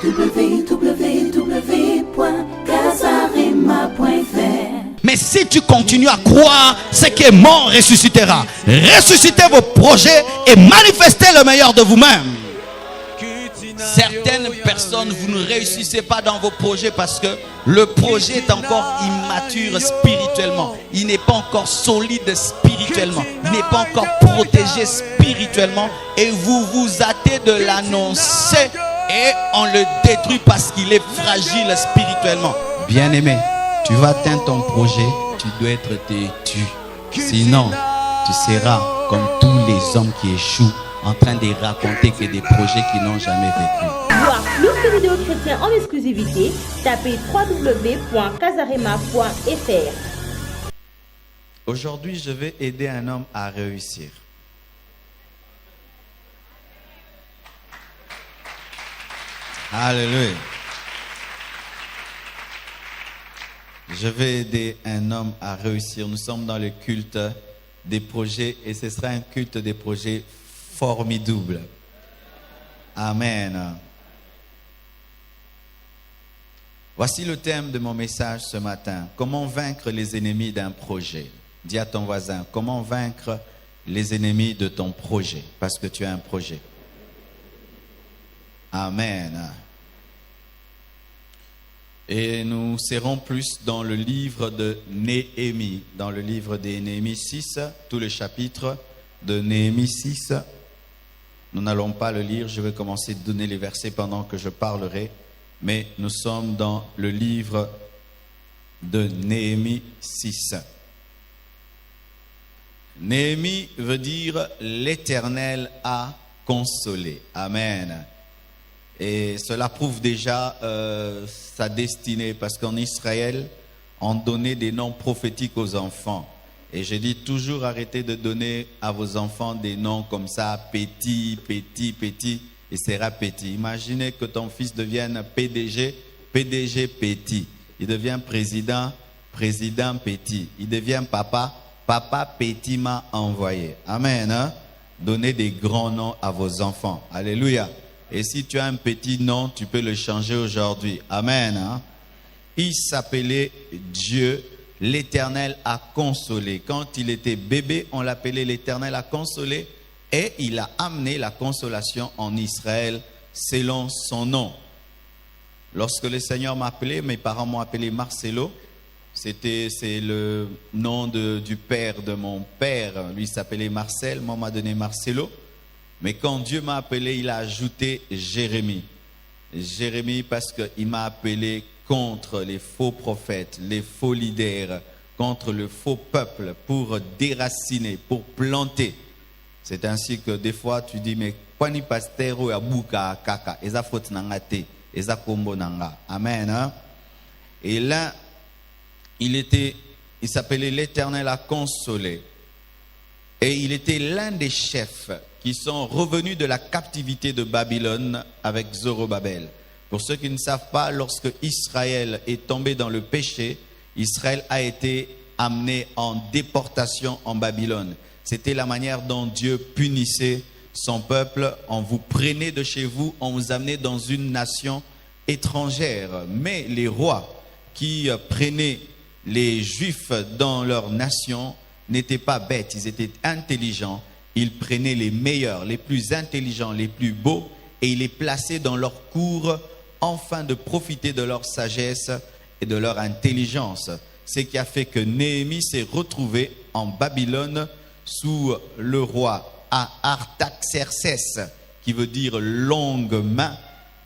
www.casarema.fr. Mais si tu continues à croire, ce qui est mort ressuscitera. Ressuscitez vos projets et manifestez le meilleur de vous-même. Certaines personnes, vous ne réussissez pas dans vos projets parce que le projet est encore immature spirituellement. Il n'est pas encore solide spirituellement. Il n'est pas encore protégé spirituellement. Et vous vous hâtez de l'annoncer et on le détruit parce qu'il est fragile spirituellement. Bien-aimé, tu vas atteindre ton projet, tu dois être têtu. Sinon, tu seras comme tous les hommes qui échouent, en train de raconter que des projets qui n'ont jamais vécu. Voir plus de vidéos chrétiennes en exclusivité, tapez www.casarema.fr. Aujourd'hui, je vais aider un homme à réussir. Alléluia. Je vais aider un homme à réussir. Nous sommes dans le culte des projets et ce sera un culte des projets formidable. Amen. Voici le thème de mon message ce matin. Comment vaincre les ennemis d'un projet? Dis à ton voisin, comment vaincre les ennemis de ton projet? Parce que tu as un projet. Amen. Et nous serons plus dans le livre de Néhémie. Dans le livre de Néhémie 6, tout le chapitre de Néhémie 6. Nous n'allons pas le lire, je vais commencer à donner les versets pendant que je parlerai. Mais nous sommes dans le livre de Néhémie 6. Néhémie veut dire l'Éternel a consolé. Amen. Et cela prouve déjà sa destinée, parce qu'en Israël, on donnait des noms prophétiques aux enfants. Et je dis toujours, arrêtez de donner à vos enfants des noms comme ça, petit, petit, petit, et sera petit. Imaginez que ton fils devienne PDG, PDG petit. Il devient président, président petit. Il devient papa, papa petit m'a envoyé. Amen. Hein? Donnez des grands noms à vos enfants. Alléluia. Et si tu as un petit nom, tu peux le changer aujourd'hui. Amen. Hein? Il s'appelait Dieu. L'Éternel a consolé. Quand il était bébé, on l'appelait l'Éternel a consolé. Et il a amené la consolation en Israël selon son nom. Lorsque le Seigneur m'a appelé, mes parents m'ont appelé Marcelo. C'est le nom du père de mon père. Lui s'appelait Marcel, moi m'a donné Marcelo. Mais quand Dieu m'a appelé, il a ajouté Jérémie. Jérémie parce qu'il m'a appelé contre les faux prophètes, les faux leaders, contre le faux peuple, pour déraciner, pour planter. C'est ainsi que des fois tu dis, mais quoi ni pasteur ou abuka kaka, eza faute nangate, eza kombo nanga. Amen. Hein? Et là, il s'appelait l'Éternel a consolé. Et il était l'un des chefs qui sont revenus de la captivité de Babylone avec Zorobabel. Pour ceux qui ne savent pas, lorsque Israël est tombé dans le péché, Israël a été amené en déportation en Babylone. C'était la manière dont Dieu punissait son peuple. On vous prenait de chez vous, on vous amenait dans une nation étrangère. Mais les rois qui prenaient les Juifs dans leur nation n'étaient pas bêtes, ils étaient intelligents. Ils prenaient les meilleurs, les plus intelligents, les plus beaux, et ils les plaçaient dans leur cour, afin de profiter de leur sagesse et de leur intelligence. Ce qui a fait que Néhémie s'est retrouvé en Babylone sous le roi Artaxerxès, qui veut dire longue main,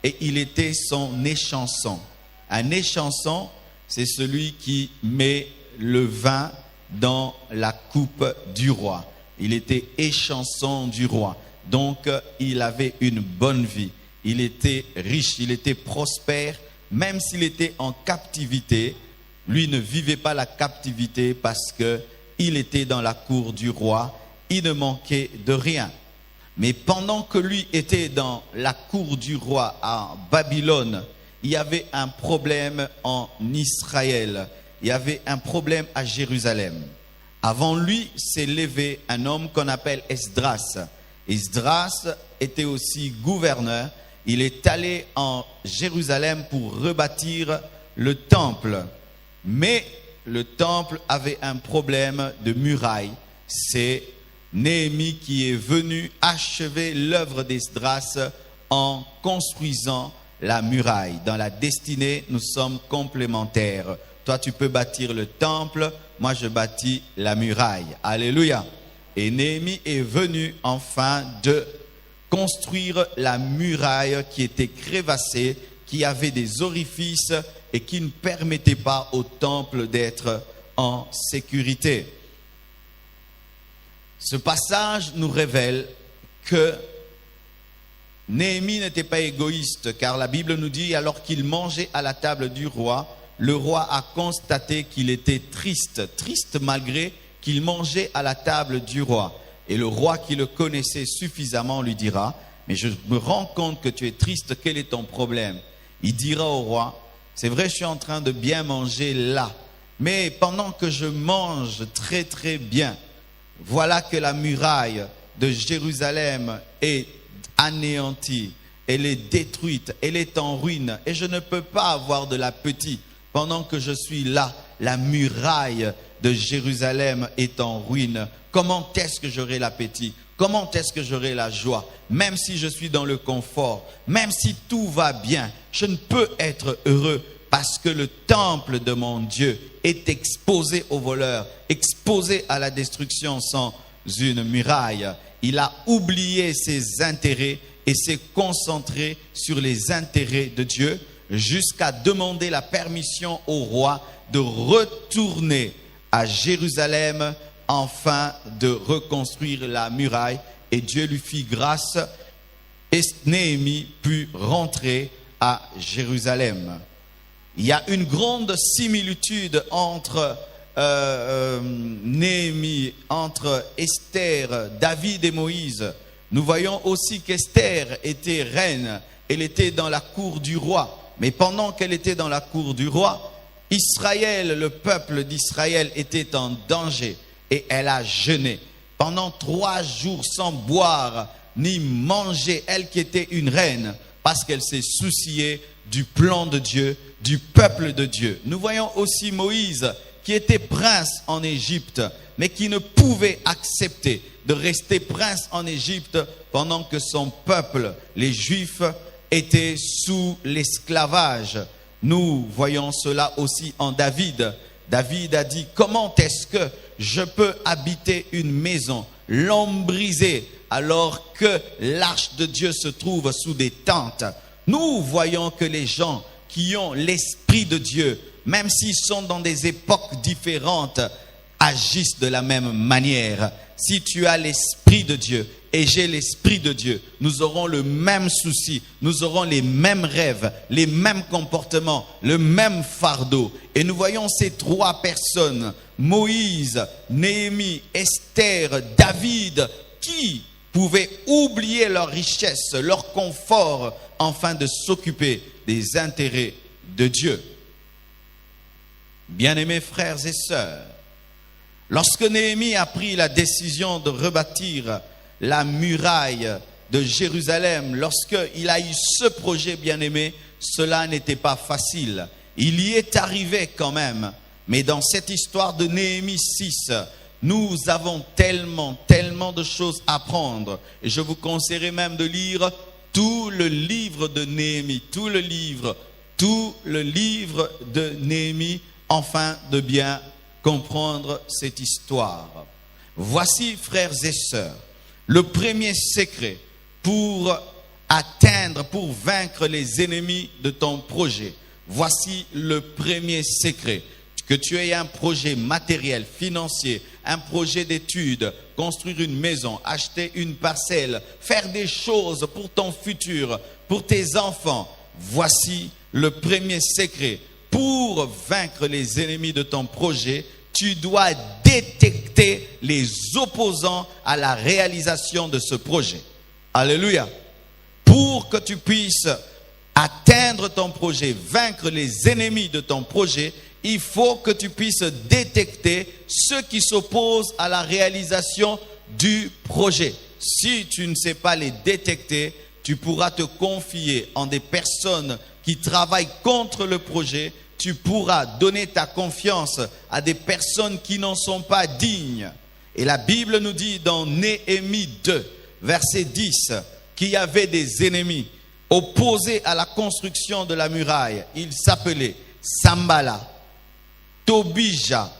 et il était son échanson. Un échanson, c'est celui qui met le vin dans la coupe du roi. Il était échanson du roi. Donc, il avait une bonne vie. Il était riche, il était prospère. Même s'il était en captivité, lui ne vivait pas la captivité parce qu'il était dans la cour du roi. Il ne manquait de rien. Mais pendant que lui était dans la cour du roi à Babylone, il y avait un problème en Israël. Il y avait un problème à Jérusalem. Avant lui s'est levé un homme qu'on appelle Esdras. Esdras était aussi gouverneur il est allé en Jérusalem pour rebâtir le temple. Mais le temple avait un problème de muraille. C'est Néhémie qui est venu achever l'œuvre d'Esdras en construisant la muraille. Dans la destinée, nous sommes complémentaires. Toi, tu peux bâtir le temple, moi je bâtis la muraille. Alléluia. Et Néhémie est venu enfin de construire la muraille qui était crévassée, qui avait des orifices et qui ne permettait pas au temple d'être en sécurité. Ce passage nous révèle que Néhémie n'était pas égoïste, car la Bible nous dit, alors qu'il mangeait à la table du roi, le roi a constaté qu'il était triste malgré qu'il mangeait à la table du roi. Et le roi qui le connaissait suffisamment lui dira, mais je me rends compte que tu es triste, quel est ton problème? Il dira au roi, c'est vrai, je suis en train de bien manger là, mais pendant que je mange très très bien, voilà que la muraille de Jérusalem est anéantie, elle est détruite, elle est en ruine, et je ne peux pas avoir de l'appétit. Pendant que je suis là, la muraille de Jérusalem est en ruine. Comment est-ce que j'aurai l'appétit? Comment est-ce que j'aurai la joie? Même si je suis dans le confort, même si tout va bien, je ne peux être heureux parce que le temple de mon Dieu est exposé aux voleurs, exposé à la destruction sans une muraille. Il a oublié ses intérêts et s'est concentré sur les intérêts de Dieu jusqu'à demander la permission au roi de retourner à Jérusalem afin de reconstruire la muraille. Et Dieu lui fit grâce et Néhémie put rentrer à Jérusalem. Il y a une grande similitude entre Néhémie, entre Esther, David et Moïse. Nous voyons aussi qu'Esther était reine, elle était dans la cour du roi. Mais pendant qu'elle était dans la cour du roi, Israël, le peuple d'Israël était en danger et elle a jeûné pendant 3 jours sans boire ni manger, elle qui était une reine, parce qu'elle s'est souciée du plan de Dieu, du peuple de Dieu. Nous voyons aussi Moïse qui était prince en Égypte, mais qui ne pouvait accepter de rester prince en Égypte pendant que son peuple, les Juifs, étaient sous l'esclavage. Nous voyons cela aussi en David. David a dit, comment est-ce que je peux habiter une maison lambrisée alors que l'arche de Dieu se trouve sous des tentes? Nous voyons que les gens qui ont l'esprit de Dieu, même s'ils sont dans des époques différentes, agissent de la même manière. Si tu as l'esprit de Dieu et j'ai l'esprit de Dieu, nous aurons le même souci, nous aurons les mêmes rêves, les mêmes comportements, le même fardeau. Et nous voyons ces 3 personnes, Moïse, Néhémie, Esther, David, qui pouvaient oublier leur richesse, leur confort, afin de s'occuper des intérêts de Dieu. Bien-aimés frères et sœurs, lorsque Néhémie a pris la décision de rebâtir la muraille de Jérusalem, lorsqu'il a eu ce projet, bien-aimé, cela n'était pas facile. Il y est arrivé quand même. Mais dans cette histoire de Néhémie 6, nous avons tellement de choses à prendre. Et je vous conseillerais même de lire tout le livre de Néhémie, tout le livre de Néhémie, afin de bien comprendre cette histoire. Voici, frères et sœurs, le premier secret pour atteindre, pour vaincre les ennemis de ton projet. Voici le premier secret. Que tu aies un projet matériel, financier, un projet d'études, construire une maison, acheter une parcelle, faire des choses pour ton futur, pour tes enfants. Voici le premier secret. Pour vaincre les ennemis de ton projet, tu dois détecter les opposants à la réalisation de ce projet. Alléluia. Pour que tu puisses atteindre ton projet, vaincre les ennemis de ton projet, il faut que tu puisses détecter ceux qui s'opposent à la réalisation du projet. Si tu ne sais pas les détecter, tu pourras te confier en des personnes qui travaillent contre le projet. Tu pourras donner ta confiance à des personnes qui n'en sont pas dignes. Et la Bible nous dit dans Néhémie 2, verset 10, qu'il y avait des ennemis opposés à la construction de la muraille. Ils s'appelaient Sambala, Tobija.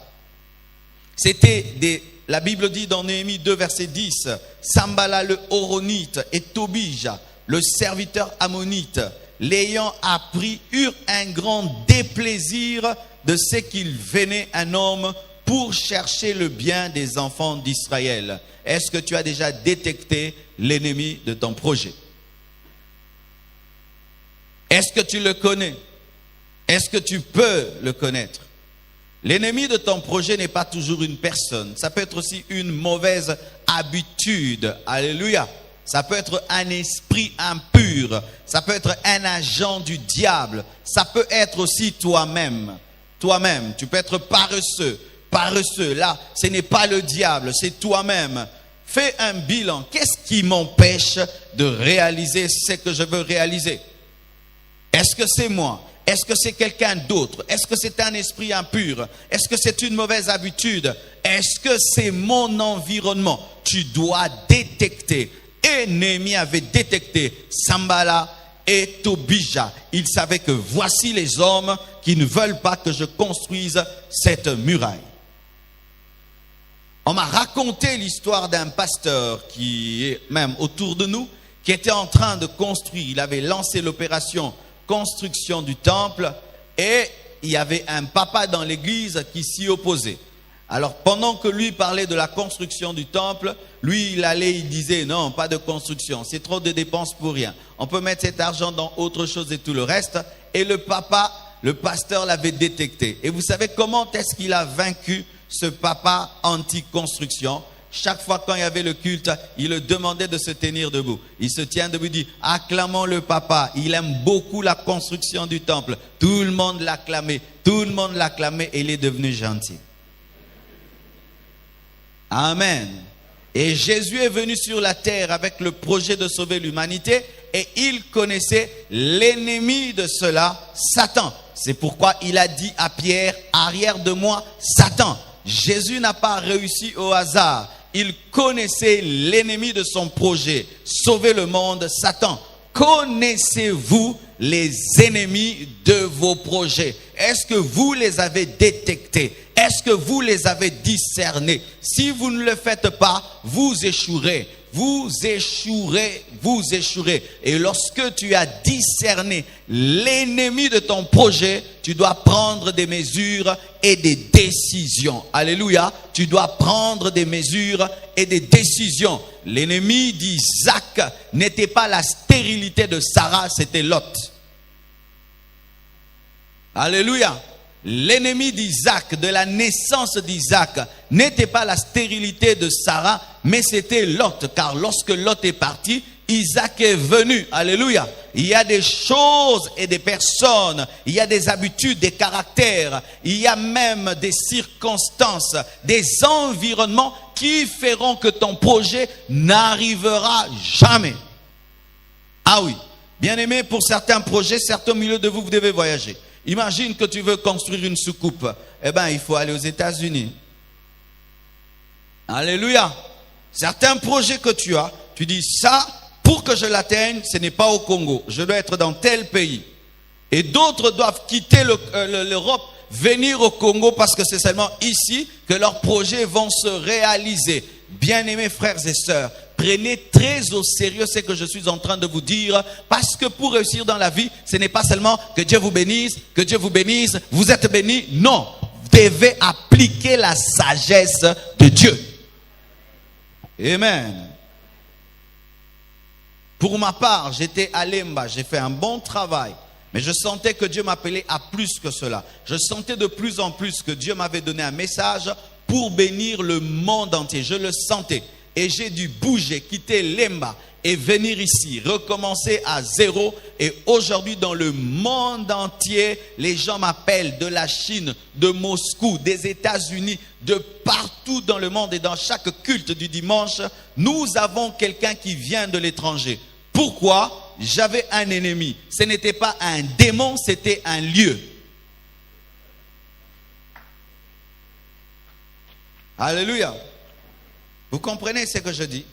La Bible dit dans Néhémie 2, verset 10, Sambala le Horonite et Tobija, le serviteur ammonite, l'ayant appris, eurent un grand déplaisir de ce qu'il venait un homme pour chercher le bien des enfants d'Israël. Est-ce que tu as déjà détecté l'ennemi de ton projet? Est-ce que tu le connais? Est-ce que tu peux le connaître? L'ennemi de ton projet n'est pas toujours une personne. Ça peut être aussi une mauvaise habitude. Alléluia. Ça peut être un esprit impur. Ça peut être un agent du diable. Ça peut être aussi toi-même. Toi-même, tu peux être paresseux. Paresseux, là, ce n'est pas le diable, c'est toi-même. Fais un bilan. Qu'est-ce qui m'empêche de réaliser ce que je veux réaliser? Est-ce que c'est moi? Est-ce que c'est quelqu'un d'autre? Est-ce que c'est un esprit impur? Est-ce que c'est une mauvaise habitude? Est-ce que c'est mon environnement? Tu dois détecter. Et Néhémie avait détecté Sambala et Tobija. Il savait que voici les hommes qui ne veulent pas que je construise cette muraille. On m'a raconté l'histoire d'un pasteur qui est même autour de nous, qui était en train de construire. Il avait lancé l'opération construction du temple et il y avait un papa dans l'église qui s'y opposait. Alors pendant que lui parlait de la construction du temple, lui il disait non, pas de construction, c'est trop de dépenses pour rien. On peut mettre cet argent dans autre chose et tout le reste. Et le pasteur l'avait détecté. Et vous savez comment est-ce qu'il a vaincu ce papa anti-construction? Chaque fois quand il y avait le culte, il le demandait de se tenir debout. Il se tient debout, il dit, acclamons le papa. Il aime beaucoup la construction du temple. Tout le monde l'acclamait, et il est devenu gentil. Amen. Et Jésus est venu sur la terre avec le projet de sauver l'humanité et il connaissait l'ennemi de cela, Satan. C'est pourquoi il a dit à Pierre, arrière de moi, Satan. Jésus n'a pas réussi au hasard. Il connaissait l'ennemi de son projet, sauver le monde, Satan. Connaissez-vous les ennemis de vos projets? Est-ce que vous les avez détectés? Est-ce que vous les avez discernés? Si vous ne le faites pas, vous échouerez. Vous échouerez, vous échouerez. Et lorsque tu as discerné l'ennemi de ton projet, tu dois prendre des mesures et des décisions. Alléluia. Tu dois prendre des mesures et des décisions. L'ennemi d'Isaac n'était pas la stérilité de Sarah, c'était Lot. Alléluia. L'ennemi d'Isaac, de la naissance d'Isaac, n'était pas la stérilité de Sarah, mais c'était Lot. Car lorsque Lot est parti, Isaac est venu. Alléluia. Il y a des choses et des personnes, il y a des habitudes, des caractères, il y a même des circonstances, des environnements qui feront que ton projet n'arrivera jamais. Ah oui. Bien aimé, pour certains projets, certains milieux de vous, vous devez voyager. Imagine que tu veux construire une soucoupe. Eh bien, il faut aller aux États-Unis. Alléluia. Certains projets que tu as, tu dis ça, pour que je l'atteigne, ce n'est pas au Congo. Je dois être dans tel pays. Et d'autres doivent quitter l'Europe, venir au Congo parce que c'est seulement ici que leurs projets vont se réaliser. Bien-aimés frères et sœurs, prenez très au sérieux ce que je suis en train de vous dire, parce que pour réussir dans la vie, ce n'est pas seulement que Dieu vous bénisse, vous êtes bénis. Non, vous devez appliquer la sagesse de Dieu. Amen. Pour ma part, j'étais à Lemba, j'ai fait un bon travail, mais je sentais que Dieu m'appelait à plus que cela. Je sentais de plus en plus que Dieu m'avait donné un message pour bénir le monde entier. Je le sentais. Et j'ai dû bouger, quitter Lemba et venir ici, recommencer à zéro. Et aujourd'hui, dans le monde entier, les gens m'appellent de la Chine, de Moscou, des États-Unis, de partout dans le monde. Et dans chaque culte du dimanche, nous avons quelqu'un qui vient de l'étranger. Pourquoi? J'avais un ennemi. Ce n'était pas un démon, c'était un lieu. Alléluia. Vous comprenez ce que je dis?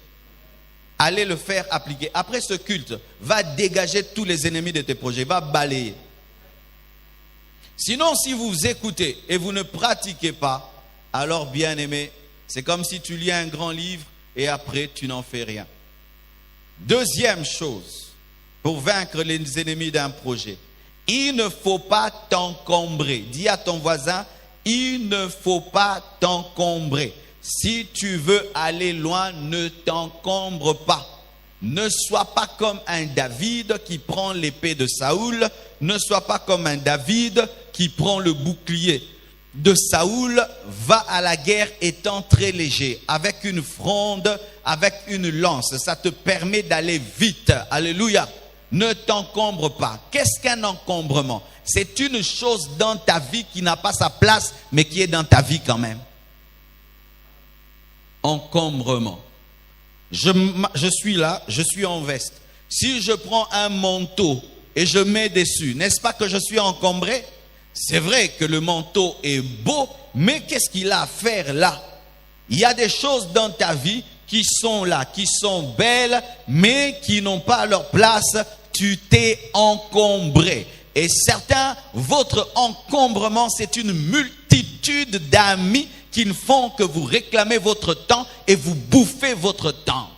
Allez le faire appliquer. Après ce culte, va dégager tous les ennemis de tes projets. Va balayer. Sinon, si vous écoutez et vous ne pratiquez pas, alors bien aimé, c'est comme si tu lis un grand livre et après tu n'en fais rien. Deuxième chose, pour vaincre les ennemis d'un projet, il ne faut pas t'encombrer. Dis à ton voisin, il ne faut pas t'encombrer. Si tu veux aller loin, ne t'encombre pas. Ne sois pas comme un David qui prend l'épée de Saoul. Ne sois pas comme un David qui prend le bouclier de Saoul. Va à la guerre étant très léger, avec une fronde, avec une lance. Ça te permet d'aller vite. Alléluia. Ne t'encombre pas. Qu'est-ce qu'un encombrement? C'est une chose dans ta vie qui n'a pas sa place, mais qui est dans ta vie quand même. Encombrement. Je suis là, je suis en veste. Si je prends un manteau et je mets dessus, n'est-ce pas que je suis encombré? C'est vrai que le manteau est beau, mais qu'est-ce qu'il a à faire là? Il y a des choses dans ta vie qui sont là, qui sont belles, mais qui n'ont pas leur place. Tu t'es encombré. Et certains, votre encombrement, c'est une multitude d'amis qui ne font que vous réclamer votre temps et vous bouffer votre temps.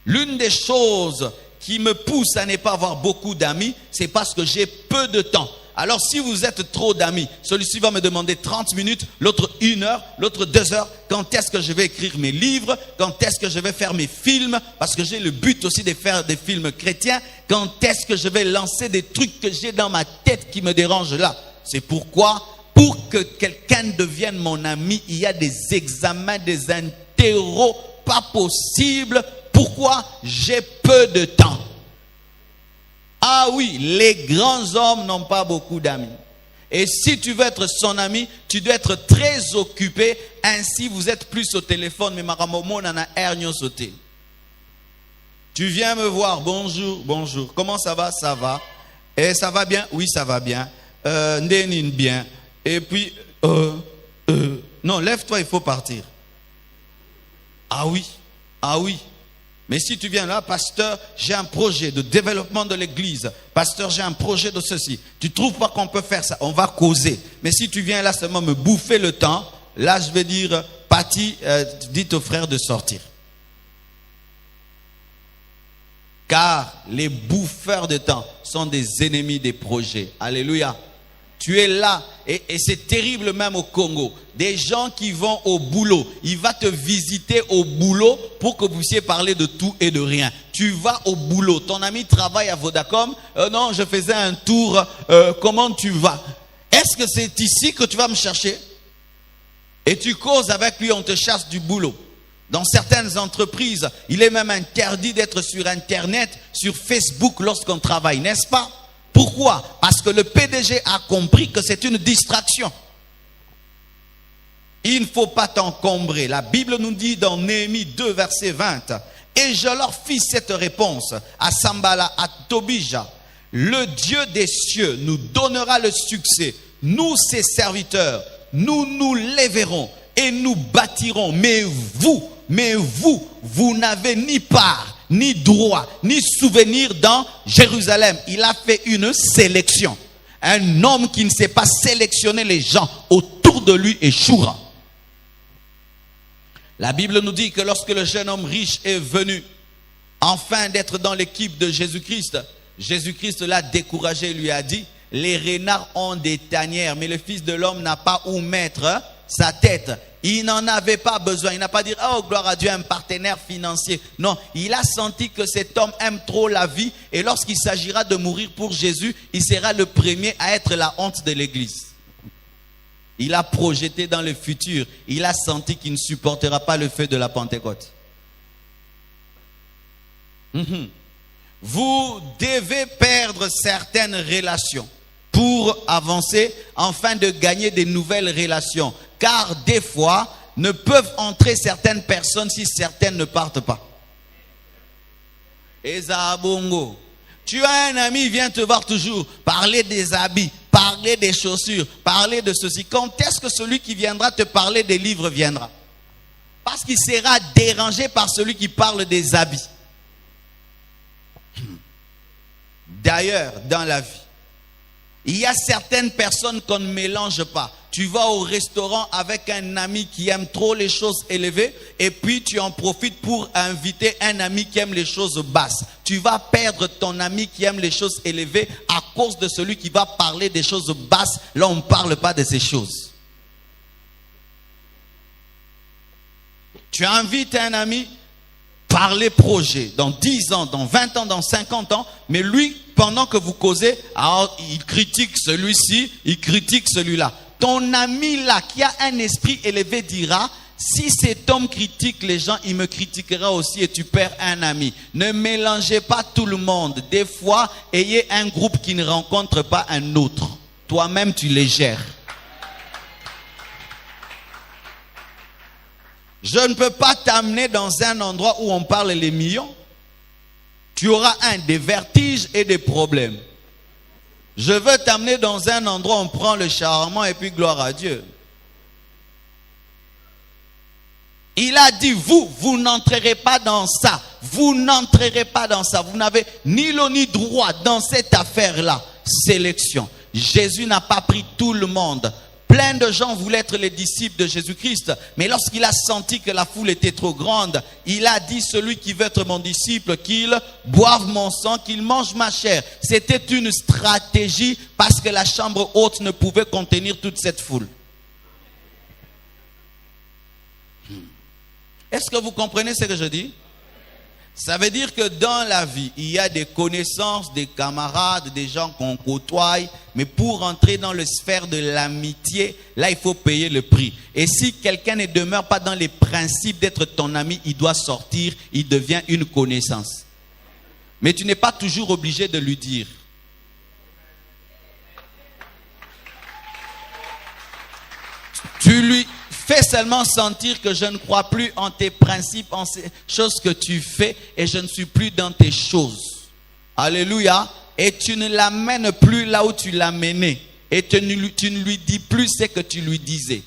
L'une des choses qui me pousse à ne pas avoir beaucoup d'amis, c'est parce que j'ai peu de temps. Alors si vous êtes trop d'amis, celui-ci va me demander 30 minutes, l'autre 1 heure, l'autre 2 heures. Quand est-ce que je vais écrire mes livres? Quand est-ce que je vais faire mes films? Parce que j'ai le but aussi de faire des films chrétiens. Quand est-ce que je vais lancer des trucs que j'ai dans ma tête qui me dérangent là? C'est pourquoi, pour que quelqu'un devienne mon ami, il y a des examens, des interros pas possibles. Pourquoi? J'ai peu de temps. Ah oui, les grands hommes n'ont pas beaucoup d'amis. Et si tu veux être son ami, tu dois être très occupé. Ainsi, vous êtes plus au téléphone. Mais maramomo nana ernyo sauté. Tu viens me voir. Bonjour, bonjour. Comment ça va? Ça va. Et ça va bien? Oui, ça va bien. Ndenin bien. Et puis, non, lève-toi, il faut partir. Ah oui, ah oui. Mais si tu viens là, pasteur, j'ai un projet de développement de l'église. Pasteur, j'ai un projet de ceci. Tu ne trouves pas qu'on peut faire ça? On va causer. Mais si tu viens là seulement me bouffer le temps, là je vais dire, Patty, dites aux frères de sortir. Car les bouffeurs de temps sont des ennemis des projets. Alléluia. Tu es là et c'est terrible même au Congo. Des gens qui vont au boulot, il va te visiter au boulot pour que vous puissiez parler de tout et de rien. Tu vas au boulot, ton ami travaille à Vodacom. Non, je faisais un tour, comment tu vas? Est-ce que c'est ici que tu vas me chercher? Et tu causes avec lui, on te chasse du boulot. Dans certaines entreprises, il est même interdit d'être sur Internet, sur Facebook lorsqu'on travaille, n'est-ce pas? Pourquoi? Parce que le PDG a compris que c'est une distraction. Il ne faut pas t'encombrer. La Bible nous dit dans Néhémie 2, verset 20, « Et je leur fis cette réponse à Sambala, à Tobija, le Dieu des cieux nous donnera le succès. Nous, ses serviteurs, nous nous lèverons et nous bâtirons. Mais vous n'avez ni part, ni droit, ni souvenir dans Jérusalem. » Il a fait une sélection. Un homme qui ne sait pas sélectionner les gens autour de lui échouera. La Bible nous dit que lorsque le jeune homme riche est venu, enfin d'être dans l'équipe de Jésus-Christ, Jésus-Christ l'a découragé, lui a dit, les renards ont des tanières, mais le Fils de l'homme n'a pas où mettre sa tête. Il n'en avait pas besoin. Il n'a pas dit, oh gloire à Dieu, un partenaire financier. Non, il a senti que cet homme aime trop la vie et lorsqu'il s'agira de mourir pour Jésus, il sera le premier à être la honte de l'église. Il a projeté dans le futur. Il a senti qu'il ne supportera pas le feu de la Pentecôte. Vous devez perdre certaines relations pour avancer, afin de gagner de nouvelles relations. Car des fois, ne peuvent entrer certaines personnes si certaines ne partent pas. Eza bongo. Tu as un ami, il vient te voir toujours, parler des habits, parler des chaussures, parler de ceci. Quand est-ce que celui qui viendra te parler des livres viendra? Parce qu'il sera dérangé par celui qui parle des habits. D'ailleurs, dans la vie, il y a certaines personnes qu'on ne mélange pas. Tu vas au restaurant avec un ami qui aime trop les choses élevées et puis tu en profites pour inviter un ami qui aime les choses basses. Tu vas perdre ton ami qui aime les choses élevées à cause de celui qui va parler des choses basses. Là, on ne parle pas de ces choses. Tu invites un ami, parler projet, dans 10 ans, dans 20 ans, dans 50 ans, mais lui, pendant que vous causez, alors, il critique celui-ci, il critique celui-là. Ton ami là, qui a un esprit élevé, dira, si cet homme critique les gens, il me critiquera aussi et tu perds un ami. Ne mélangez pas tout le monde. Des fois, ayez un groupe qui ne rencontre pas un autre. Toi-même, tu les gères. Je ne peux pas t'amener dans un endroit où on parle les millions. Tu auras des vertiges et des problèmes. Je veux t'amener dans un endroit où on prend le charmant et puis gloire à Dieu. Il a dit, vous n'entrerez pas dans ça. Vous n'entrerez pas dans ça. Vous n'avez ni l'eau ni droit dans cette affaire-là. Sélection. Jésus n'a pas pris tout le monde. Plein de gens voulaient être les disciples de Jésus-Christ. Mais lorsqu'il a senti que la foule était trop grande, il a dit, celui qui veut être mon disciple, qu'il boive mon sang, qu'il mange ma chair. C'était une stratégie parce que la chambre haute ne pouvait contenir toute cette foule. Est-ce que vous comprenez ce que je dis? Ça veut dire que dans la vie, il y a des connaissances, des camarades, des gens qu'on côtoie. Mais pour entrer dans la sphère de l'amitié, là, il faut payer le prix. Et si quelqu'un ne demeure pas dans les principes d'être ton ami, il doit sortir, il devient une connaissance. Mais tu n'es pas toujours obligé de lui dire. Tu lui fais seulement sentir que je ne crois plus en tes principes, en ces choses que tu fais et je ne suis plus dans tes choses. Alléluia. Et tu ne l'amènes plus là où tu l'as mené. Et tu ne lui dis plus ce que tu lui disais.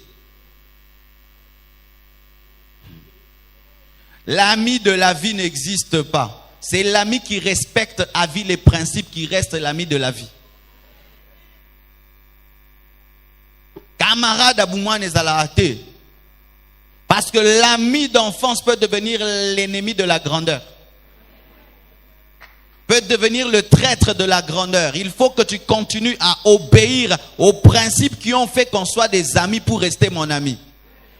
L'ami de la vie n'existe pas. C'est l'ami qui respecte à vie les principes qui reste l'ami de la vie. Camarade Aboumouan Ezalaate. Parce que l'ami d'enfance peut devenir l'ennemi de la grandeur. Peut devenir le traître de la grandeur. Il faut que tu continues à obéir aux principes qui ont fait qu'on soit des amis pour rester mon ami.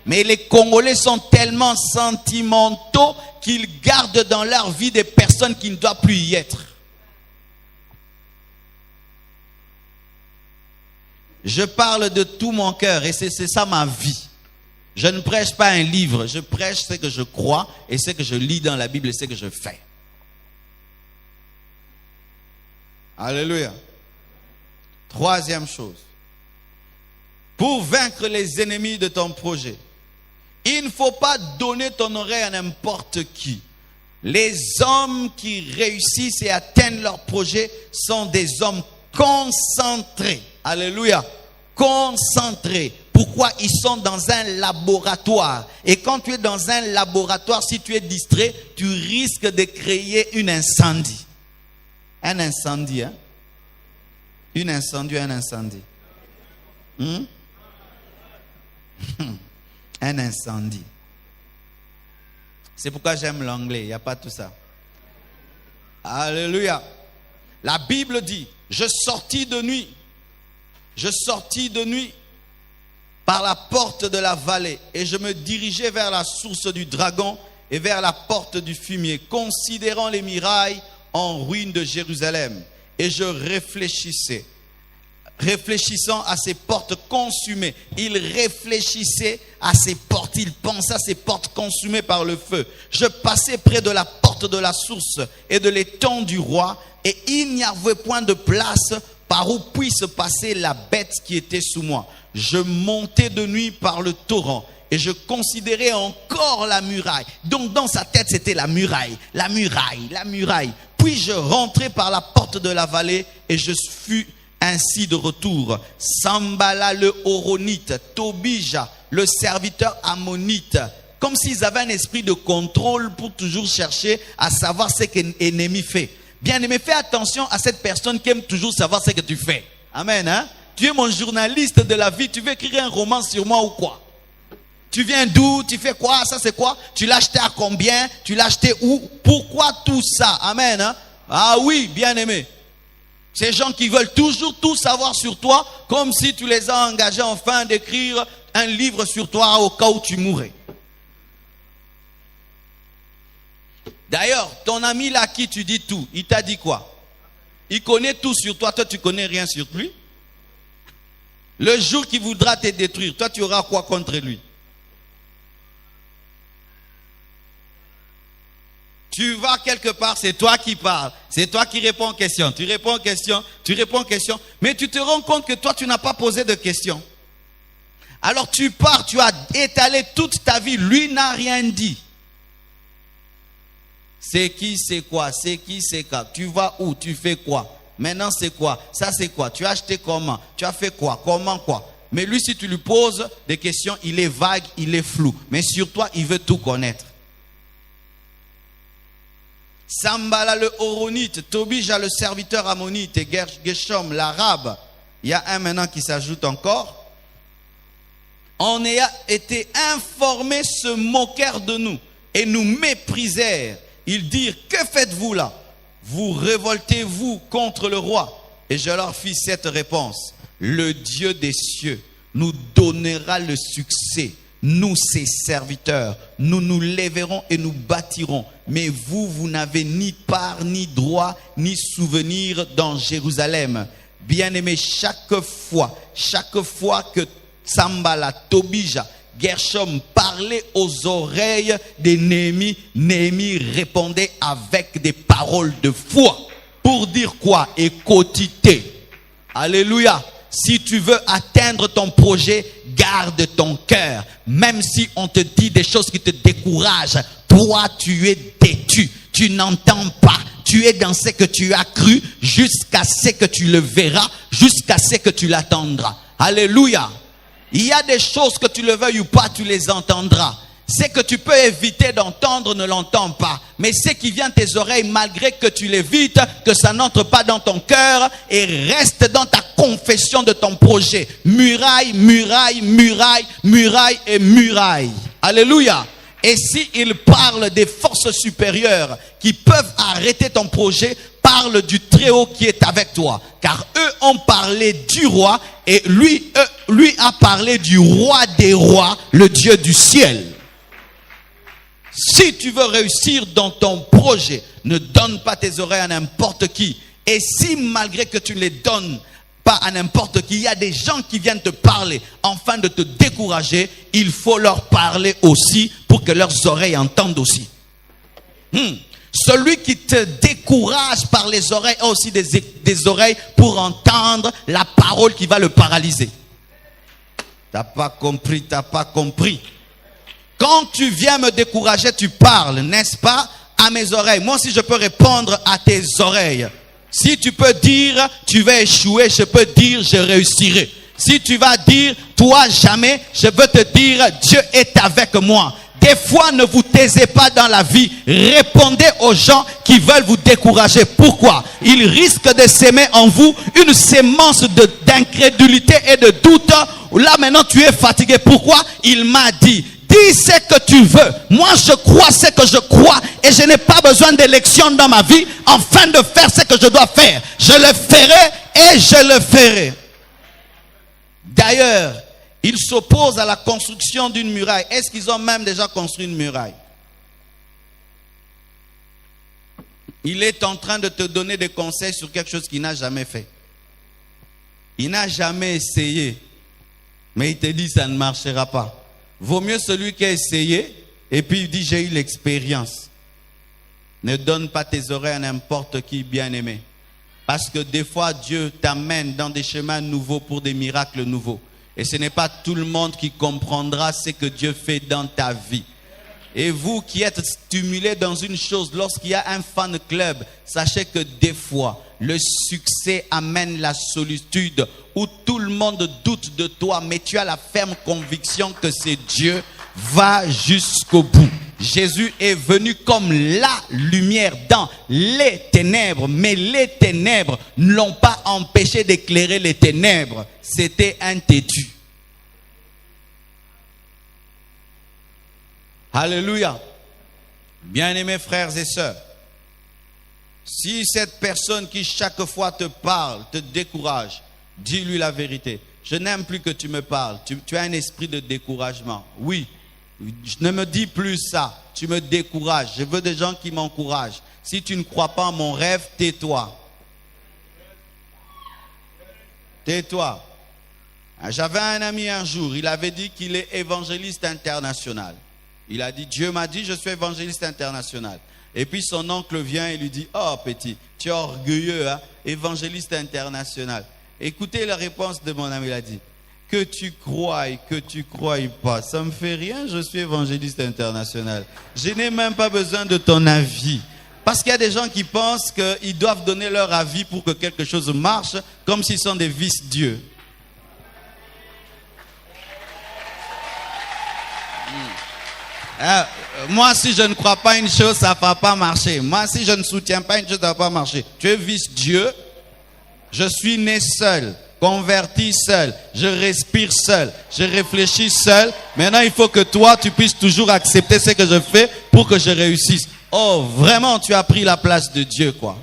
Mais les Congolais sont tellement sentimentaux qu'ils gardent dans leur vie des personnes qui ne doivent plus y être. Je parle de tout mon cœur et c'est ça ma vie. Je ne prêche pas un livre, je prêche ce que je crois et ce que je lis dans la Bible et ce que je fais. Alléluia. Troisième chose. Pour vaincre les ennemis de ton projet, il ne faut pas donner ton oreille à n'importe qui. Les hommes qui réussissent et atteignent leur projet sont des hommes concentrés. Alléluia. Concentrés. Pourquoi? Ils sont dans un laboratoire. Et quand tu es dans un laboratoire, si tu es distrait, tu risques de créer un incendie. Un incendie, hein? Un incendie. Un incendie. C'est pourquoi j'aime l'anglais. Il n'y a pas tout ça. Alléluia. La Bible dit, je sortis de nuit par la porte de la vallée et je me dirigeais vers la source du dragon et vers la porte du fumier, considérant les murailles en ruine de Jérusalem. Et je réfléchissant à ces portes consumées. Il réfléchissait à ces portes, il pensait à ces portes consumées par le feu. Je passais près de la porte de la source et de l'étang du roi, et il n'y avait point de place par où puisse passer la bête qui était sous moi. Je montais de nuit par le torrent et je considérais encore la muraille. Donc dans sa tête, c'était la muraille, la muraille, la muraille. Puis je rentrai par la porte de la vallée et je fus ainsi de retour. Sambala le Horonite, Tobija le serviteur ammonite, comme s'ils avaient un esprit de contrôle pour toujours chercher à savoir ce que l'ennemi fait. Bien-aimé, fais attention à cette personne qui aime toujours savoir ce que tu fais. Amen, hein? Tu es mon journaliste de la vie, tu veux écrire un roman sur moi ou quoi? Tu viens d'où? Tu fais quoi? Ça c'est quoi? Tu l'as acheté à combien? Tu l'as acheté où? Pourquoi tout ça? Amen, hein? Ah oui, bien-aimé. Ces gens qui veulent toujours tout savoir sur toi, comme si tu les as engagés enfin d'écrire un livre sur toi au cas où tu mourrais. D'ailleurs, ton ami là à qui tu dis tout, il t'a dit quoi? Il connaît tout sur toi, toi tu connais rien sur lui. Le jour qu'il voudra te détruire, toi tu auras quoi contre lui? Tu vas quelque part, c'est toi qui parles, c'est toi qui réponds aux questions, tu réponds aux questions, tu réponds aux questions, mais tu te rends compte que toi tu n'as pas posé de questions. Alors tu pars, tu as étalé toute ta vie, lui n'a rien dit. C'est qui, c'est quoi, c'est qui, c'est quoi, tu vas où, tu fais quoi, maintenant c'est quoi, ça c'est quoi, tu as acheté comment, tu as fait quoi, comment quoi. Mais lui si tu lui poses des questions, il est vague, il est flou, mais sur toi il veut tout connaître. Sambala le Horonite, Tobija le serviteur ammonite et Gershom l'arabe. Il y a un maintenant qui s'ajoute encore. On a été informés, se moquèrent de nous et nous méprisèrent. Ils dirent, que faites-vous là? Vous révoltez-vous contre le roi? Et je leur fis cette réponse. Le Dieu des cieux nous donnera le succès. Nous, ses serviteurs, nous nous lèverons et nous bâtirons. Mais vous, vous n'avez ni part, ni droit, ni souvenir dans Jérusalem. Bien-aimés, chaque fois que Sambala, Tobija, Gershom parlait aux oreilles de Néhémie, Néhémie répondait avec des paroles de foi. Pour dire quoi? Écoutez. Alléluia. Si tu veux atteindre ton projet, garde ton cœur. Même si on te dit des choses qui te découragent, toi tu es têtu, tu n'entends pas. Tu es dans ce que tu as cru jusqu'à ce que tu le verras, jusqu'à ce que tu l'attendras. Alléluia. Il y a des choses que tu le veuilles ou pas, tu les entendras. Ce que tu peux éviter d'entendre, ne l'entends pas. Mais ce qui vient de tes oreilles, malgré que tu l'évites, que ça n'entre pas dans ton cœur et reste dans ta confession de ton projet. Muraille, muraille, muraille, muraille et muraille. Alléluia. Et s'il parle des forces supérieures qui peuvent arrêter ton projet, parle du Très-Haut qui est avec toi. Car eux ont parlé du roi et lui a parlé du roi des rois, le Dieu du ciel. Si tu veux réussir dans ton projet, ne donne pas tes oreilles à n'importe qui. Et si malgré que tu ne les donnes pas à n'importe qui, il y a des gens qui viennent te parler afin de te décourager, il faut leur parler aussi pour que leurs oreilles entendent aussi. Celui qui te décourage par les oreilles a aussi des oreilles pour entendre la parole qui va le paralyser. T'as pas compris, t'as pas compris. Quand tu viens me décourager, tu parles, n'est-ce pas, à mes oreilles. Moi aussi, je peux répondre à tes oreilles. Si tu peux dire, tu vas échouer, je peux dire, je réussirai. Si tu vas dire, toi jamais, je veux te dire, Dieu est avec moi. Des fois, ne vous taisez pas dans la vie. Répondez aux gens qui veulent vous décourager. Pourquoi? Ils risquent de s'aimer en vous une sémence d'incrédulité et de doute. Là, maintenant, tu es fatigué. Pourquoi? Il m'a dit. Dis ce que tu veux. Moi, je crois ce que je crois et je n'ai pas besoin d'élection dans ma vie afin de faire ce que je dois faire. Je le ferai et je le ferai. D'ailleurs, ils s'opposent à la construction d'une muraille. Est-ce qu'ils ont même déjà construit une muraille? Il est en train de te donner des conseils sur quelque chose qu'il n'a jamais fait. Il n'a jamais essayé. Mais il te dit ça ne marchera pas. Vaut mieux celui qui a essayé et puis il dit j'ai eu l'expérience. Ne donne pas tes oreilles à n'importe qui, bien-aimé. Parce que des fois Dieu t'amène dans des chemins nouveaux pour des miracles nouveaux. Et ce n'est pas tout le monde qui comprendra ce que Dieu fait dans ta vie. Et vous qui êtes stimulés dans une chose, lorsqu'il y a un fan club, sachez que des fois, le succès amène la solitude où tout le monde doute de toi, mais tu as la ferme conviction que c'est Dieu. Va jusqu'au bout. Jésus est venu comme la lumière dans les ténèbres, mais les ténèbres ne l'ont pas empêché d'éclairer les ténèbres. C'était un têtu. Alléluia. Bien-aimés frères et sœurs, si cette personne qui chaque fois te parle, te décourage, dis-lui la vérité. Je n'aime plus que tu me parles. Tu as un esprit de découragement. Oui, ne me dis plus ça. Tu me décourages. Je veux des gens qui m'encouragent. Si tu ne crois pas en mon rêve, tais-toi. Tais-toi. J'avais un ami un jour, il avait dit qu'il est évangéliste international. Il a dit, Dieu m'a dit, je suis évangéliste international. Et puis son oncle vient et lui dit, oh petit, tu es orgueilleux, hein? Évangéliste international. Écoutez la réponse de mon ami, il a dit, que tu crois pas, ça me fait rien, je suis évangéliste international. Je n'ai même pas besoin de ton avis. Parce qu'il y a des gens qui pensent qu'ils doivent donner leur avis pour que quelque chose marche, comme s'ils sont des vice-dieux. Moi, si je ne crois pas une chose, ça ne va pas marcher. Moi, si je ne soutiens pas une chose, ça ne va pas marcher. Tu es vice-dieu. Je suis né seul, converti seul, je respire seul, je réfléchis seul. Maintenant, il faut que toi, tu puisses toujours accepter ce que je fais pour que je réussisse. Oh, vraiment, tu as pris la place de Dieu, quoi.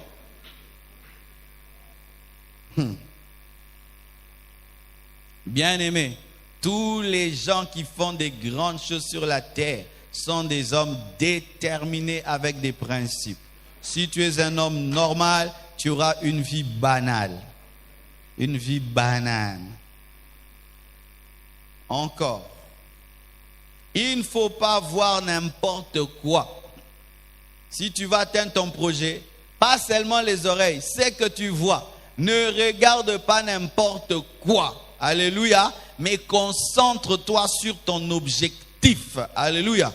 Bien-aimé, tous les gens qui font des grandes choses sur la terre sont des hommes déterminés avec des principes. Si tu es un homme normal, tu auras une vie banale. Une vie banane. Encore. Il ne faut pas voir n'importe quoi. Si tu vas atteindre ton projet, pas seulement les oreilles, c'est que tu vois. Ne regarde pas n'importe quoi. Alléluia. Mais concentre-toi sur ton objectif. Alléluia.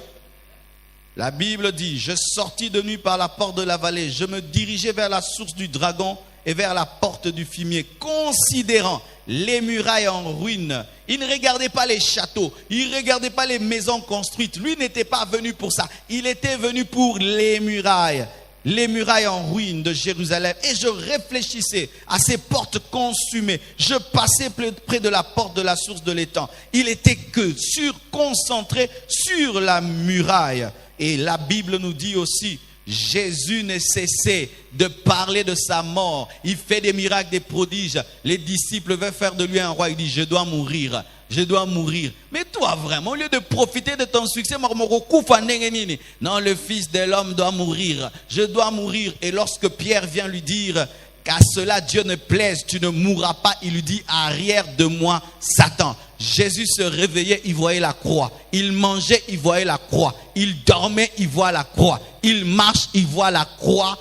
La Bible dit, je sortis de nuit par la porte de la vallée, je me dirigeais vers la source du dragon et vers la porte du fumier, considérant les murailles en ruine. Il ne regardait pas les châteaux, il ne regardait pas les maisons construites. Lui n'était pas venu pour ça, il était venu pour les murailles en ruine de Jérusalem. Et je réfléchissais à ces portes consumées. Je passais près de la porte de la source de l'étang. Il était concentré sur la muraille. Et la Bible nous dit aussi, Jésus ne cessait de parler de sa mort. Il fait des miracles, des prodiges. Les disciples veulent faire de lui un roi. Il dit, je dois mourir. Je dois mourir. Mais toi vraiment, au lieu de profiter de ton succès, non, le Fils de l'homme doit mourir. Je dois mourir. Et lorsque Pierre vient lui dire qu'à cela Dieu ne plaise, tu ne mourras pas, il lui dit, arrière de moi, Satan. Jésus se réveillait, il voyait la croix. Il mangeait, il voyait la croix. Il dormait, il voit la croix. Il marche, il voit la croix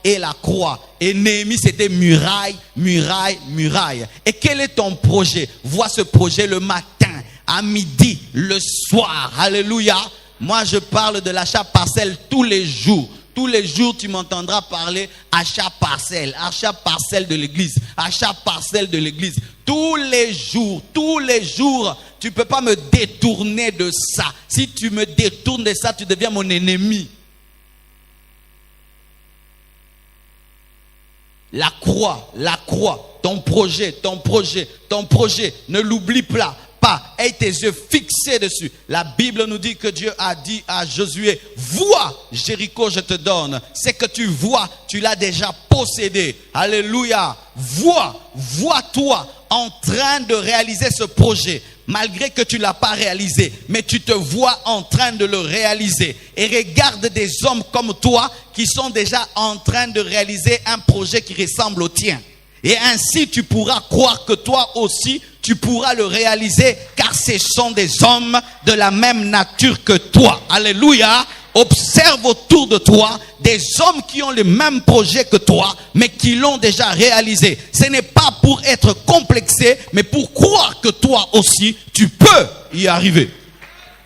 et la croix. Et Néhémie, c'était muraille, muraille, muraille. Et quel est ton projet? Vois ce projet le matin, à midi, le soir. Alléluia. Moi, je parle de l'achat parcelle tous les jours. Tous les jours, tu m'entendras parler achat parcelle de l'église, achat parcelle de l'église. Tous les jours, tu ne peux pas me détourner de ça. Si tu me détournes de ça, tu deviens mon ennemi. La croix, ton projet, ne l'oublie pas. Aie tes yeux fixés dessus. La Bible nous dit que Dieu a dit à Josué, vois Jéricho, je te donne. C'est que tu vois, tu l'as déjà possédé. Alléluia. Vois-toi en train de réaliser ce projet. Malgré que tu ne l'as pas réalisé, mais tu te vois en train de le réaliser. Et regarde des hommes comme toi qui sont déjà en train de réaliser un projet qui ressemble au tien. Et ainsi tu pourras croire que toi aussi tu pourras le réaliser, car ce sont des hommes de la même nature que toi. Alléluia. Observe autour de toi des hommes qui ont le même projet que toi, mais qui l'ont déjà réalisé. Ce n'est pas pas pour être complexé, mais pour croire que toi aussi, tu peux y arriver.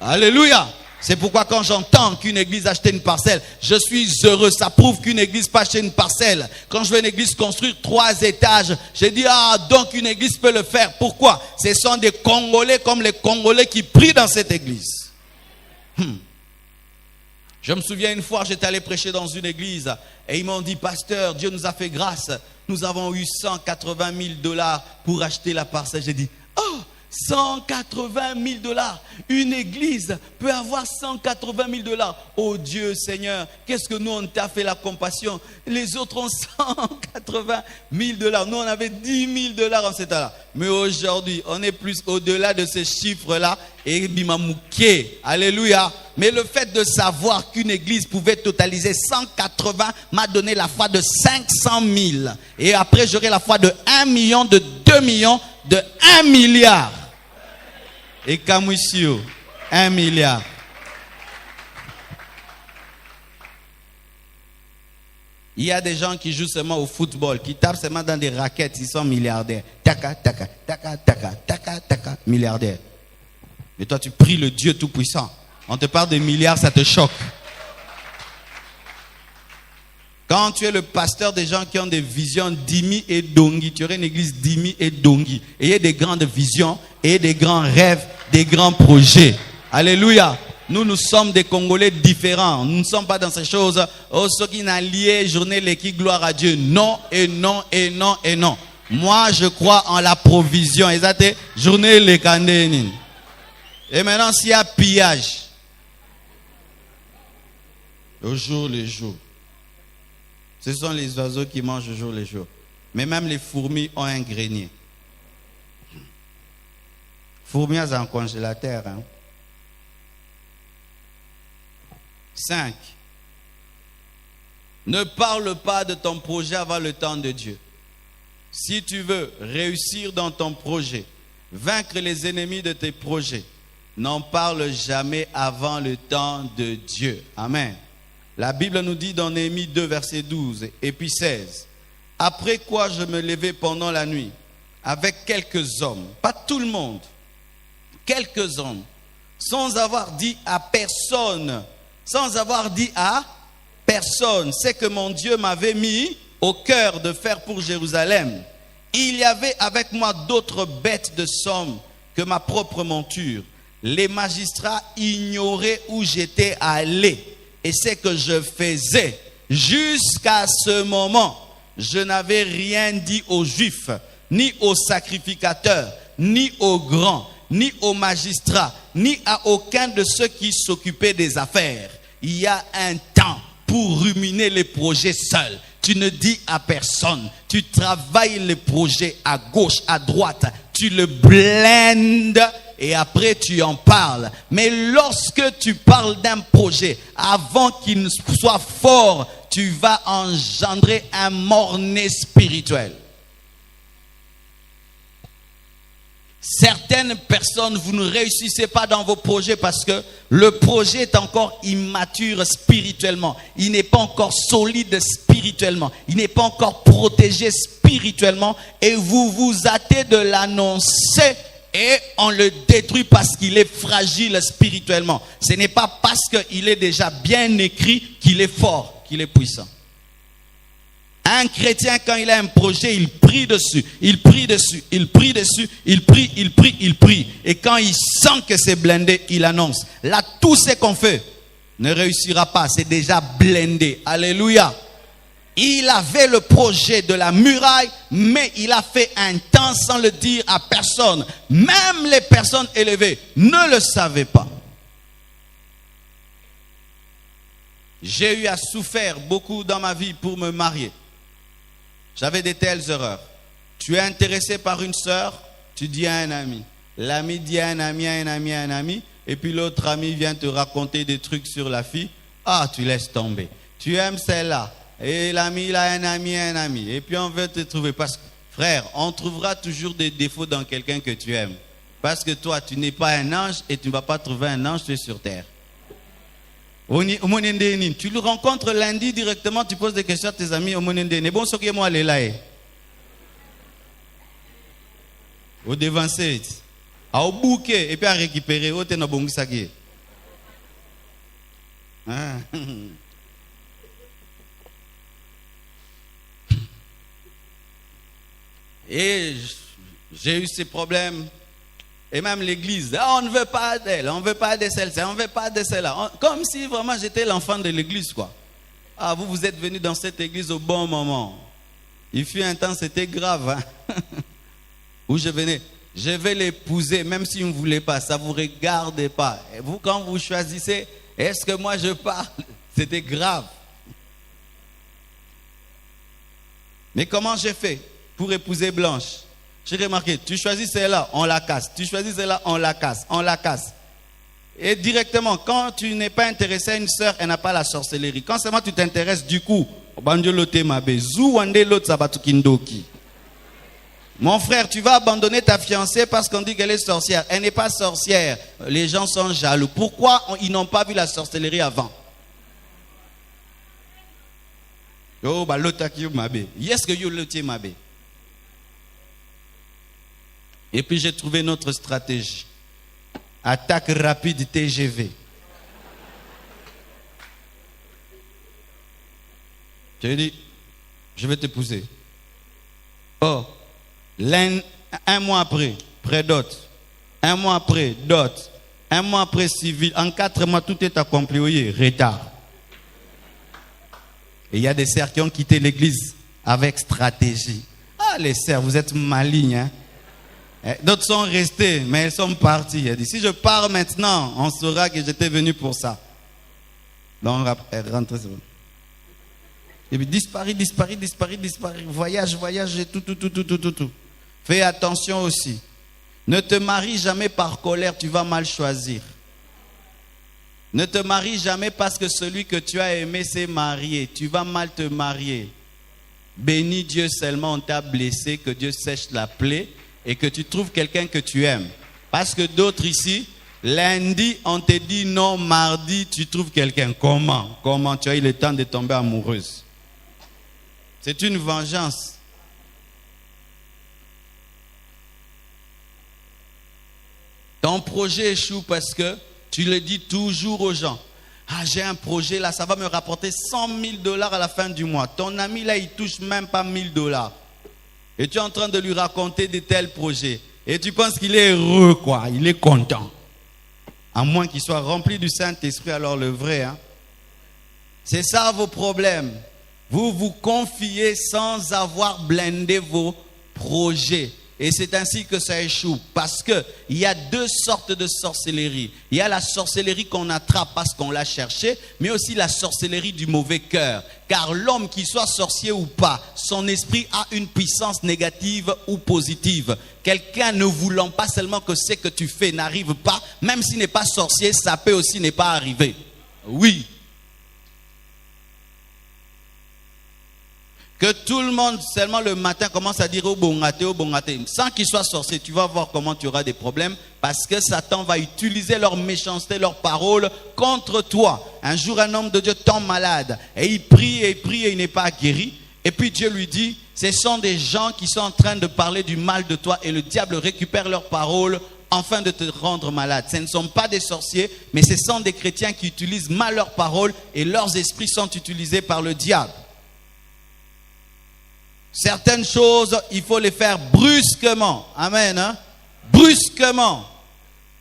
Alléluia. C'est pourquoi quand j'entends qu'une église a acheté une parcelle, je suis heureux. Ça prouve qu'une église peut acheter une parcelle. Quand je vois une église construire 3 étages, j'ai dit, donc une église peut le faire. Pourquoi? Ce sont des Congolais comme les Congolais qui prient dans cette église. Je me souviens une fois, j'étais allé prêcher dans une église et ils m'ont dit, pasteur, Dieu nous a fait grâce. Nous avons eu 180 000 $ pour acheter la parcelle. J'ai dit, 180 000 $. Une église peut avoir 180 000 $. Oh Dieu Seigneur, qu'est-ce que nous on t'a fait la compassion. Les autres ont 180 000 $. Nous on avait 10 000 $ en cet temps-là. Mais aujourd'hui, on est plus au-delà de ces chiffres-là. Et bimamouké, alléluia. Mais le fait de savoir qu'une église pouvait totaliser 180 m'a donné la foi de 500 000. Et après j'aurai la foi de 1 million, de 2 millions, de 1 milliard. Et Kamouissio, 1 milliard. Il y a des gens qui jouent seulement au football, qui tapent seulement dans des raquettes, ils sont milliardaires. Taka, taka, taka, taka, taka, taka, milliardaires. Mais toi, tu pries le Dieu Tout-Puissant. On te parle de milliards, ça te choque. Quand tu es le pasteur des gens qui ont des visions d'Imi et d'Ongi, tu aurais une église d'Imi et d'Ongi. Ayez des grandes visions, et des grands rêves, des grands projets. Alléluia. Nous sommes des Congolais différents. Nous ne sommes pas dans ces choses. Oh, ceux qui n'ont lié, journée, l'équipe, gloire à Dieu. Non, et non, et non, et non. Moi, je crois en la provision. Exactement. Journée, les candénines. Et maintenant, s'il y a pillage, au jour le jour. Ce sont les oiseaux qui mangent au jour le jour. Mais même les fourmis ont un grenier. Fourmis ont un congélateur. 5. Ne parle pas de ton projet avant le temps de Dieu. Si tu veux réussir dans ton projet, vaincre les ennemis de tes projets, n'en parle jamais avant le temps de Dieu. Amen. La Bible nous dit dans Néhémie 2, verset 12 et puis 16. Après quoi je me levai pendant la nuit avec quelques hommes, pas tout le monde, quelques hommes, sans avoir dit à personne, ce que mon Dieu m'avait mis au cœur de faire pour Jérusalem. Il y avait avec moi d'autres bêtes de somme que ma propre monture. Les magistrats ignoraient où j'étais allé et ce que je faisais. Jusqu'à ce moment, je n'avais rien dit aux Juifs, ni aux sacrificateurs, ni aux grands, ni aux magistrats, ni à aucun de ceux qui s'occupaient des affaires. Il y a un temps pour ruminer les projets seuls. Tu ne dis à personne. Tu travailles les projets à gauche, à droite. Tu le blendes et après tu en parles. Mais lorsque tu parles d'un projet, avant qu'il ne soit fort, tu vas engendrer un mort-né spirituel. Certaines personnes, vous ne réussissez pas dans vos projets parce que le projet est encore immature spirituellement. Il n'est pas encore solide spirituellement. Il n'est pas encore protégé spirituellement. Et vous vous hâtez de l'annoncer et on le détruit parce qu'il est fragile spirituellement. Ce n'est pas parce qu'il est déjà bien écrit qu'il est fort, qu'il est puissant. Un chrétien, quand il a un projet, il prie dessus, il prie dessus, il prie dessus, il prie, il prie, il prie. Et quand il sent que c'est blindé, il annonce. Là, tout ce qu'on fait ne réussira pas, c'est déjà blindé. Alléluia. Il avait le projet de la muraille, mais il a fait un temps sans le dire à personne. Même les personnes élevées ne le savaient pas. J'ai eu à souffrir beaucoup dans ma vie pour me marier. J'avais de telles erreurs. Tu es intéressé par une sœur, tu dis à un ami. L'ami dit à un ami, à un ami, à un ami. Et puis l'autre ami vient te raconter des trucs sur la fille. Ah, tu laisses tomber. Tu aimes celle-là. Et l'ami, il a un ami, un ami. Et puis on veut te trouver. Parce que, frère, on trouvera toujours des défauts dans quelqu'un que tu aimes. Parce que toi, tu n'es pas un ange et tu ne vas pas trouver un ange, tu es sur terre. Tu le rencontres lundi directement, tu poses des questions à tes amis. Bon, ce qui est moi, Au dévancer. Au bouquet. Et puis à récupérer. Au ténobongisaki. Ah. Et j'ai eu ces problèmes. Et même l'église, on ne veut pas d'elle, on ne veut pas de celle-ci, on ne veut pas de celle-là. Comme si vraiment j'étais l'enfant de l'église, quoi. Ah, vous êtes venu dans cette église au bon moment. Il fut un temps, c'était grave. Hein? Où je venais, je vais l'épouser, même si vous ne voulez pas, ça ne vous regarde pas. Et vous, quand vous choisissez, est-ce que moi je parle? C'était grave. Mais comment j'ai fait pour épouser Blanche? J'ai remarqué, tu choisis celle-là, on la casse. Tu choisis celle-là, on la casse. On la casse. Et directement, quand tu n'es pas intéressé à une sœur, elle n'a pas la sorcellerie. Quand seulement tu t'intéresses du coup, mon frère, tu vas abandonner ta fiancée parce qu'on dit qu'elle est sorcière. Elle n'est pas sorcière. Les gens sont jaloux. Pourquoi ils n'ont pas vu la sorcellerie avant? Et puis j'ai trouvé notre stratégie. Attaque rapide TGV. Je lui ai dit, je vais t'épouser. Oh, un mois après, pré-dot. Un mois après, dot. Un mois après, civil. En 4 mois, tout est accompli. Oui, retard. Et il y a des sœurs qui ont quitté l'église avec stratégie. Ah, les sœurs, vous êtes malignes, hein? D'autres sont restés, mais elles sont parties. Elle dit, si je pars maintenant, on saura que j'étais venu pour ça. Donc, elle rentre. Et puis, disparaît. Voyage, et tout. Fais attention aussi. Ne te marie jamais par colère, tu vas mal choisir. Ne te marie jamais parce que celui que tu as aimé s'est marié. Tu vas mal te marier. Bénis Dieu seulement, on t'a blessé, que Dieu sèche la plaie. Et que tu trouves quelqu'un que tu aimes. Parce que d'autres ici, lundi, on te dit non, mardi, tu trouves quelqu'un. Comment tu as eu le temps de tomber amoureuse? C'est une vengeance. Ton projet échoue parce que tu le dis toujours aux gens. Ah, j'ai un projet là, ça va me rapporter $100,000 à la fin du mois. Ton ami là, il touche même pas $1,000. Et tu es en train de lui raconter de tels projets. Et tu penses qu'il est heureux, quoi. Il est content. À moins qu'il soit rempli du Saint-Esprit, alors le vrai. Hein? C'est ça vos problèmes. Vous vous confiez sans avoir blindé vos projets. Et c'est ainsi que ça échoue. Parce qu'il y a 2 sortes de sorcellerie. Il y a la sorcellerie qu'on attrape parce qu'on l'a cherché, mais aussi la sorcellerie du mauvais cœur. Car l'homme, qu'il soit sorcier ou pas, son esprit a une puissance négative ou positive. Quelqu'un ne voulant pas seulement que ce que tu fais n'arrive pas, même s'il n'est pas sorcier, ça peut aussi ne pas arriver. Oui. Que tout le monde, seulement le matin, commence à dire au bongaté. Sans qu'il soit sorcier, tu vas voir comment tu auras des problèmes. Parce que Satan va utiliser leur méchanceté, leurs paroles contre toi. Un jour, un homme de Dieu tombe malade. Et il prie et il n'est pas guéri. Et puis Dieu lui dit, ce sont des gens qui sont en train de parler du mal de toi. Et le diable récupère leurs paroles afin de te rendre malade. Ce ne sont pas des sorciers, mais ce sont des chrétiens qui utilisent mal leurs paroles. Et leurs esprits sont utilisés par le diable. Certaines choses, il faut les faire brusquement. Amen. Hein? Brusquement.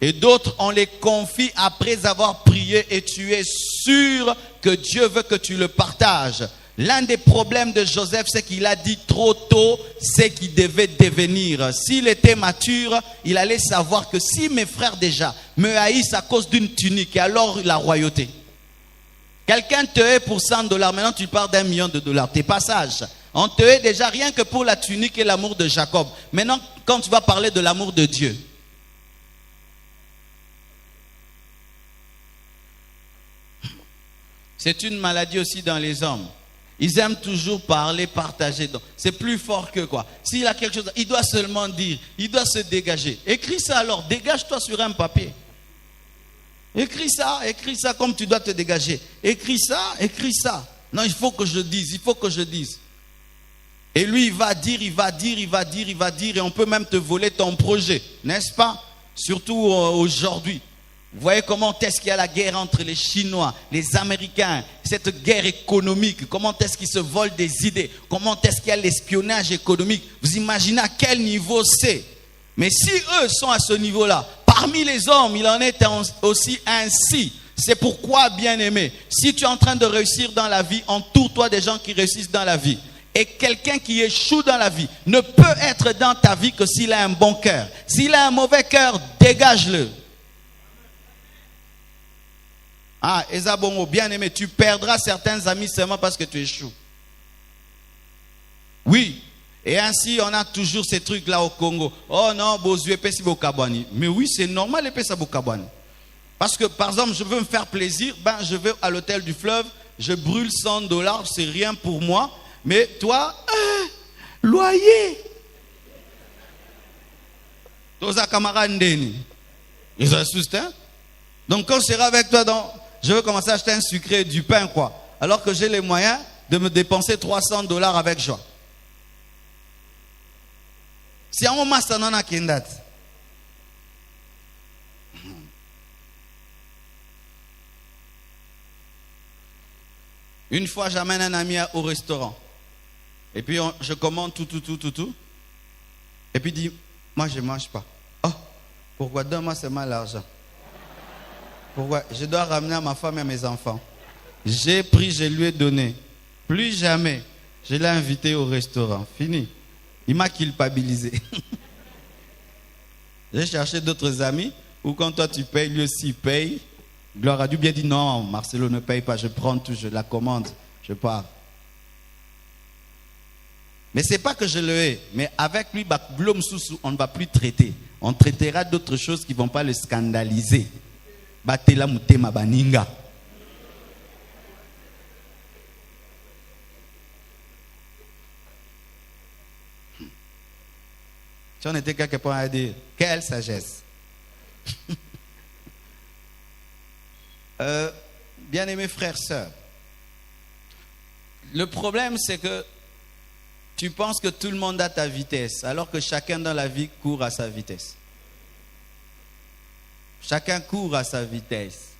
Et d'autres, on les confie après avoir prié et tu es sûr que Dieu veut que tu le partages. L'un des problèmes de Joseph, c'est qu'il a dit trop tôt ce qu'il devait devenir. S'il était mature, il allait savoir que si mes frères déjà me haïssent à cause d'une tunique, alors la royauté. Quelqu'un te hait pour $100, maintenant tu parles $1 million. T'es pas sage. On te hait déjà rien que pour la tunique et l'amour de Jacob. Maintenant, quand tu vas parler de l'amour de Dieu. C'est une maladie aussi dans les hommes. Ils aiment toujours parler, partager. C'est plus fort que quoi. S'il a quelque chose, il doit seulement dire. Il doit se dégager. Écris ça alors. Dégage-toi sur un papier. Écris ça comme tu dois te dégager. Écris ça. Non, il faut que je dise. Et lui, il va dire, et on peut même te voler ton projet, n'est-ce pas? Surtout aujourd'hui. Vous voyez comment est-ce qu'il y a la guerre entre les Chinois, les Américains, cette guerre économique, comment est-ce qu'ils se volent des idées, comment est-ce qu'il y a l'espionnage économique. Vous imaginez à quel niveau c'est? Mais si eux sont à ce niveau-là, parmi les hommes, il en est aussi ainsi. C'est pourquoi, bien-aimé, si tu es en train de réussir dans la vie, entoure-toi des gens qui réussissent dans la vie. Et quelqu'un qui échoue dans la vie ne peut être dans ta vie que s'il a un bon cœur. S'il a un mauvais cœur, dégage-le. Ah, Ezabongo, bien-aimé, tu perdras certains amis seulement parce que tu échoues. Oui. Et ainsi, on a toujours ces trucs-là au Congo. Oh non, Bozué, Pessi Bokabwani. Mais oui, c'est normal, les Pessi Bokabwani. Parce que, par exemple, je veux me faire plaisir, ben, je vais à l'hôtel du fleuve, je brûle $100, c'est rien pour moi. Mais toi, loyer. Tous à camarades Ndeni. Ils assustent, hein? Donc, quand je serai avec toi, je veux commencer à acheter un sucré et du pain, quoi. Alors que j'ai les moyens de me dépenser $300 avec joie. Si on m'a ça non a kindat. Une fois, j'amène un ami au restaurant. Et puis, je commande tout. Et puis, il dit, moi, je ne mange pas. Oh, pourquoi? Donne-moi seulement l'argent. Pourquoi? Je dois ramener à ma femme et à mes enfants. J'ai pris, je lui ai donné. Plus jamais, je l'ai invité au restaurant. Fini. Il m'a culpabilisé. J'ai cherché d'autres amis où quand toi tu payes, lui aussi paye. Gloire à Dieu, bien dit non, Marcelo ne paye pas, je prends tout, je la commande, je pars. Mais ce n'est pas que je le hais, mais avec lui, on ne va plus traiter. On traitera d'autres choses qui ne vont pas le scandaliser. Batela mutema baninga. Si on était quelque part à dire, quelle sagesse. Bien-aimés frères, sœurs, le problème c'est que tu penses que tout le monde a ta vitesse, alors que chacun dans la vie court à sa vitesse. Chacun court à sa vitesse.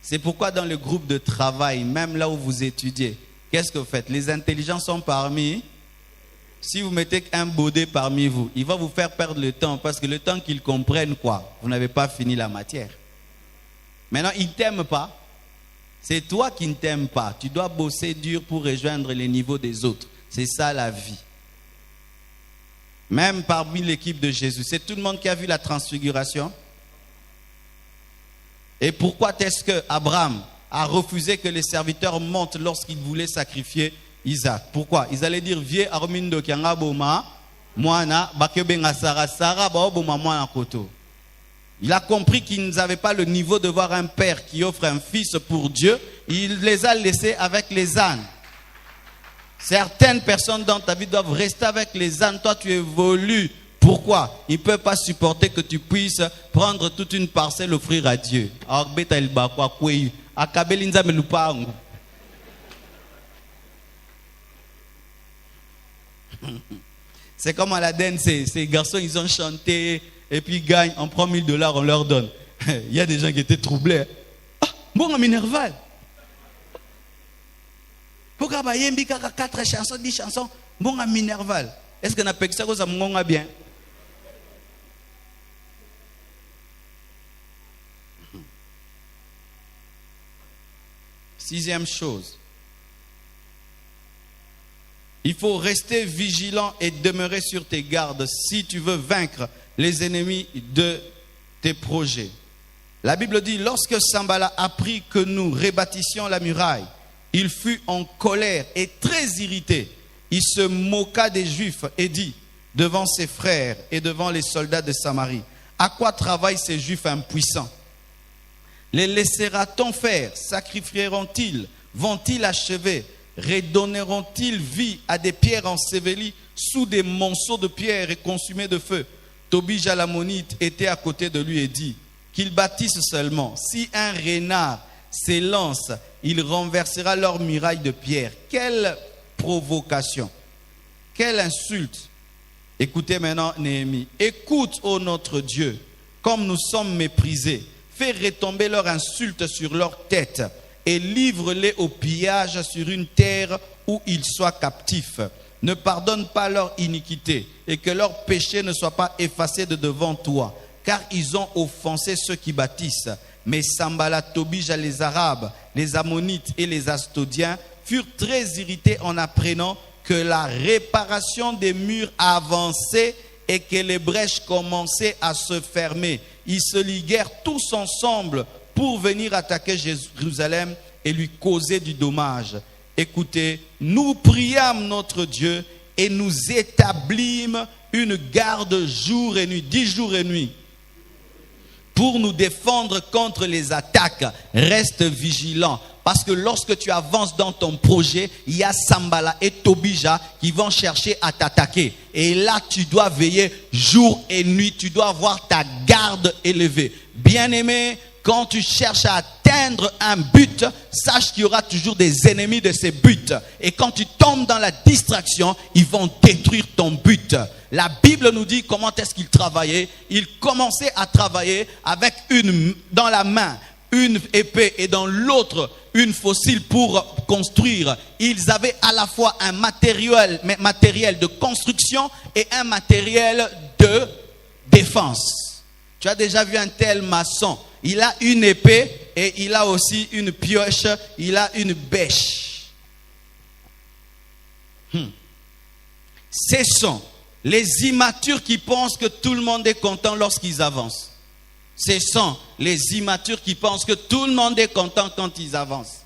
C'est pourquoi dans le groupe de travail, même là où vous étudiez, qu'est-ce que vous faites? Les intelligents sont parmi. Si vous mettez un baudet parmi vous, il va vous faire perdre le temps, parce que le temps qu'ils comprennent quoi, vous n'avez pas fini la matière. Maintenant, ils ne t'aiment pas. C'est toi qui ne t'aimes pas. Tu dois bosser dur pour rejoindre les niveaux des autres. C'est ça la vie. Même parmi l'équipe de Jésus, c'est tout le monde qui a vu la transfiguration. Et pourquoi est-ce que Abraham a refusé que les serviteurs montent lorsqu'il voulait sacrifier Isaac? Pourquoi? Ils allaient dire, vieux Armindo qui a boma, moana, bakebenga sara, baoboma moana koto. Il a compris qu'ils n'avaient pas le niveau de voir un père qui offre un fils pour Dieu. Il les a laissés avec les ânes. Certaines personnes dans ta vie doivent rester avec les ânes. Toi, tu évolues. Pourquoi? Ils ne peuvent pas supporter que tu puisses prendre toute une parcelle, offrir à Dieu. C'est comme à la danse, ces garçons, ils ont chanté et puis ils gagnent, on prend $1000, on leur donne. Il y a des gens qui étaient troublés. Ah, bon, Minerval. Pourquoi il y a 4 chansons, 10 chansons, bon, Minerval. Est-ce qu'on a fait ça ça me bien? Sixième chose. Il faut rester vigilant et demeurer sur tes gardes si tu veux vaincre les ennemis de tes projets. La Bible dit, lorsque Sambala apprit que nous rebâtissions la muraille, il fut en colère et très irrité. Il se moqua des Juifs et dit, devant ses frères et devant les soldats de Samarie, à quoi travaillent ces Juifs impuissants? Les laissera-t-on faire? Sacrifieront-ils? Vont-ils achever? Redonneront-ils vie à des pierres ensevelies sous des monceaux de pierres et consumées de feu? Tobija l'ammonite était à côté de lui et dit qu'ils bâtissent seulement. Si un renard s'élance, il renversera leur muraille de pierre. Quelle provocation! Quelle insulte! Écoutez maintenant Néhémie. Écoute, ô notre Dieu, comme nous sommes méprisés. Fais retomber leur insulte sur leur tête et livre-les au pillage sur une terre où ils soient captifs. Ne pardonne pas leur iniquité et que leur péché ne soit pas effacé de devant toi, car ils ont offensé ceux qui bâtissent. Mais Sambala, Tobija, les Arabes, les Ammonites et les Astodiens furent très irrités en apprenant que la réparation des murs avançait et que les brèches commençaient à se fermer. Ils se liguèrent tous ensemble pour venir attaquer Jérusalem et lui causer du dommage. Écoutez, nous priâmes notre Dieu et nous établîmes une garde jour et nuit, 10 jours et nuit, pour nous défendre contre les attaques. Reste vigilant. Parce que lorsque tu avances dans ton projet, il y a Sambala et Tobija qui vont chercher à t'attaquer. Et là, tu dois veiller jour et nuit. Tu dois avoir ta garde élevée. Bien-aimé, quand tu cherches à atteindre un but, sache qu'il y aura toujours des ennemis de ces buts. Et quand tu tombes dans la distraction, ils vont détruire ton but. La Bible nous dit comment est-ce qu'ils travaillaient. Ils commençaient à travailler avec dans la main une épée et dans l'autre une faucille pour construire. Ils avaient à la fois un matériel de construction et un matériel de défense. Tu as déjà vu un tel maçon. Il a une épée et il a aussi une pioche, il a une bêche. Ce sont les immatures qui pensent que tout le monde est content lorsqu'ils avancent. Ce sont les immatures qui pensent que tout le monde est content quand ils avancent.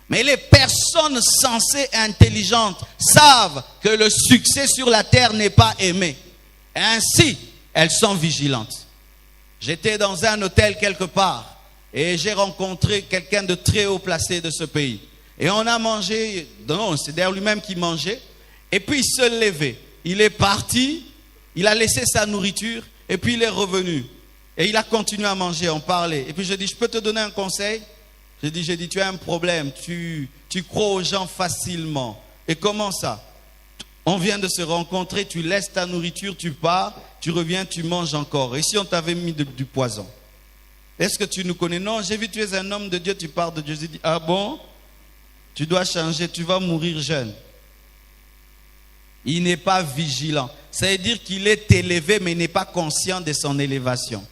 Mais les personnes sensées et intelligentes savent que le succès sur la terre n'est pas aimé. Ainsi, elles sont vigilantes. J'étais dans un hôtel quelque part et j'ai rencontré quelqu'un de très haut placé de ce pays. Et on a mangé, non, c'est d'ailleurs lui-même qui mangeait. Et puis il se levait. Il est parti, il a laissé sa nourriture et puis il est revenu. Et il a continué à manger, on parlait. Et puis je dis, je peux te donner un conseil? J'ai dit, tu as un problème, tu crois aux gens facilement. Et comment ça? On vient de se rencontrer, tu laisses ta nourriture, tu pars, tu reviens, tu manges encore. Et si on t'avait mis du poison? Est-ce que tu nous connais? Non, j'ai vu, tu es un homme de Dieu, tu parles de Dieu. J'ai dit, ah bon? Tu dois changer, tu vas mourir jeune. Il n'est pas vigilant. Ça veut dire qu'il est élevé, mais il n'est pas conscient de son élévation.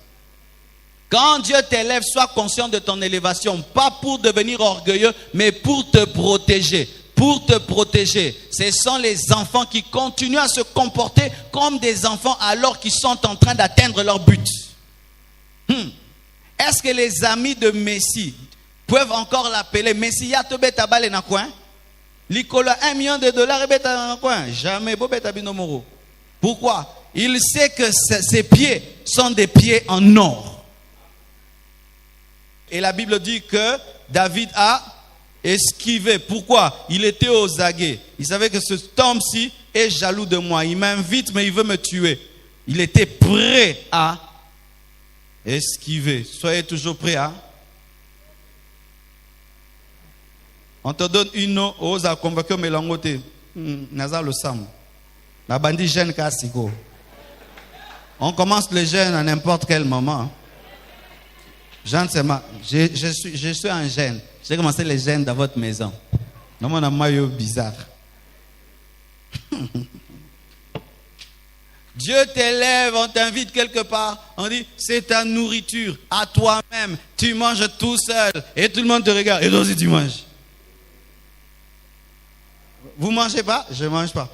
Quand Dieu t'élève, sois conscient de ton élévation. Pas pour devenir orgueilleux, mais pour te protéger. Pour te protéger. Ce sont les enfants qui continuent à se comporter comme des enfants alors qu'ils sont en train d'atteindre leur but. Est-ce que les amis de Messi peuvent encore l'appeler Messi? Ya to beta bale na coin. L'icolo $1 million et beta na coin. Jamais bo beta binomoro. Pourquoi? Il sait que ses pieds sont des pieds en or. Et la Bible dit que David a esquivé. Pourquoi? Il était aux aguets. Il savait que cet homme-ci est jaloux de moi. Il m'invite, mais il veut me tuer. Il était prêt à esquiver. Soyez toujours prêts, hein? On te donne une eau, ose à convaincre Mélangote. Nazar le sam. La bandit jeune Kassiko. On commence le jeûne à n'importe quel moment. Je suis un jeune. J'ai commencé les jeûnes dans votre maison. Non, on a un maillot bizarre. Dieu t'élève, on t'invite quelque part. On dit, c'est ta nourriture à toi-même. Tu manges tout seul. Et tout le monde te regarde. Et toi aussi tu manges. Vous ne mangez pas? Je ne mange pas.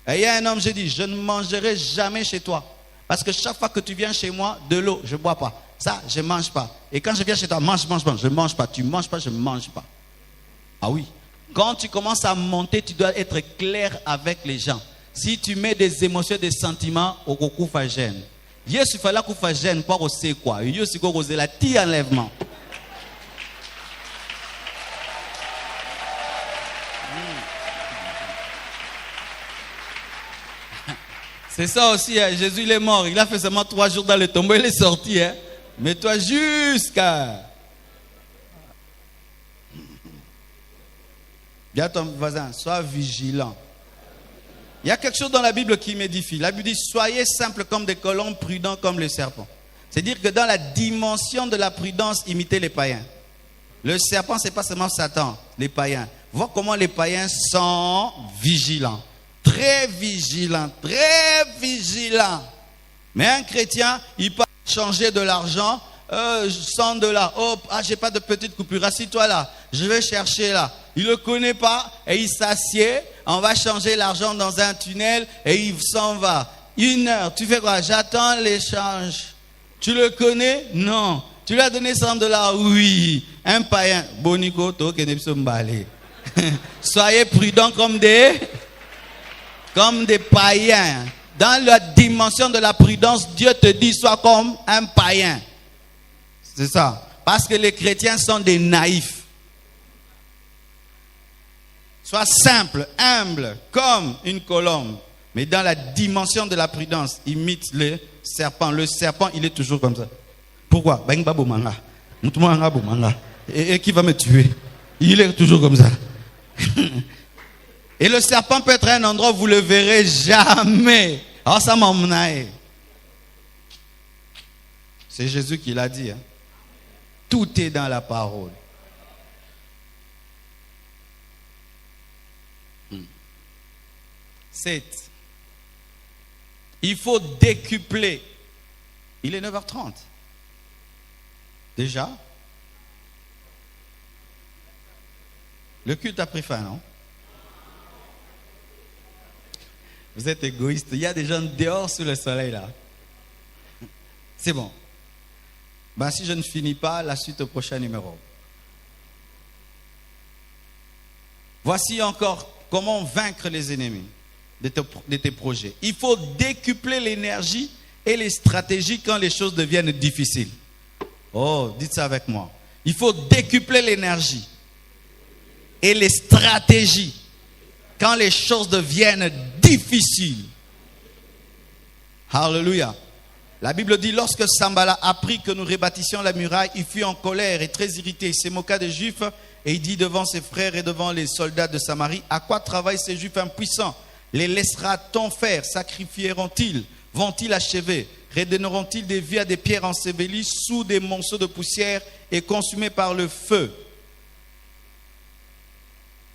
Et il y a un homme, j'ai dit, je ne mangerai jamais chez toi. Parce que chaque fois que tu viens chez moi, de l'eau, je ne bois pas. Ça, je ne mange pas. Et quand je viens chez toi, mange. Je ne mange pas. Tu ne manges pas, je ne mange pas. Ah oui. Quand tu commences à monter, tu dois être clair avec les gens. Si tu mets des émotions, des sentiments, au coup, fa gêne. Yesu fala ku fa gêne, pas au c'est quoi. Yesu ko cause la ti enlèvement. C'est ça aussi, hein. Jésus il est mort. Il a fait seulement 3 jours dans le tombeau, il est sorti. Hein. Mais toi jusqu'à... Dis à ton voisin, sois vigilant. Il y a quelque chose dans la Bible qui m'édifie. La Bible dit, soyez simples comme des colombes, prudents comme les serpents. C'est-à-dire que dans la dimension de la prudence, imitez les païens. Le serpent, ce n'est pas seulement Satan, les païens. Vois comment les païens sont vigilants. Très vigilants, très vigilants. Mais un chrétien, il peut changer de l'argent, 100 $. Oh, j'ai pas de petite coupure, assis-toi là, je vais chercher là. Il ne le connaît pas et il s'assied. On va changer l'argent dans un tunnel et il s'en va. 1 heure, tu fais quoi? J'attends l'échange. Tu le connais? Non. Tu lui as donné 100 $? Oui. Un païen. Bonico, soyez prudents comme des païens. Dans la dimension de la prudence, Dieu te dit, sois comme un païen. C'est ça. Parce que les chrétiens sont des naïfs. Sois simple, humble, comme une colombe. Mais dans la dimension de la prudence, imite le serpent. Le serpent, il est toujours comme ça. Pourquoi? Et qui va me tuer? Il est toujours comme ça. Et le serpent peut être un endroit où vous ne le verrez jamais. Oh, ça m'emmenaille. C'est Jésus qui l'a dit. Hein. Tout est dans la parole. 7. Il faut décupler. Il est 9h30. Déjà? Le culte a pris fin, non? Vous êtes égoïste. Il y a des gens dehors sous le soleil là. C'est bon. Ben, si je ne finis pas, la suite au prochain numéro. Voici encore comment vaincre les ennemis de tes projets. Il faut décupler l'énergie et les stratégies quand les choses deviennent difficiles. Oh, dites ça avec moi. Il faut décupler l'énergie et les stratégies quand les choses deviennent difficiles. Alléluia. La Bible dit, lorsque Sambala apprit que nous rebâtissions la muraille, il fut en colère et très irrité. Il s'est moqué des Juifs et il dit devant ses frères et devant les soldats de Samarie, à quoi travaillent ces Juifs impuissants? Les laissera-t-on faire? Sacrifieront-ils? Vont-ils achever? Redonneront-ils des vies à des pierres ensevelies sous des monceaux de poussière et consumées par le feu?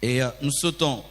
Et nous sautons.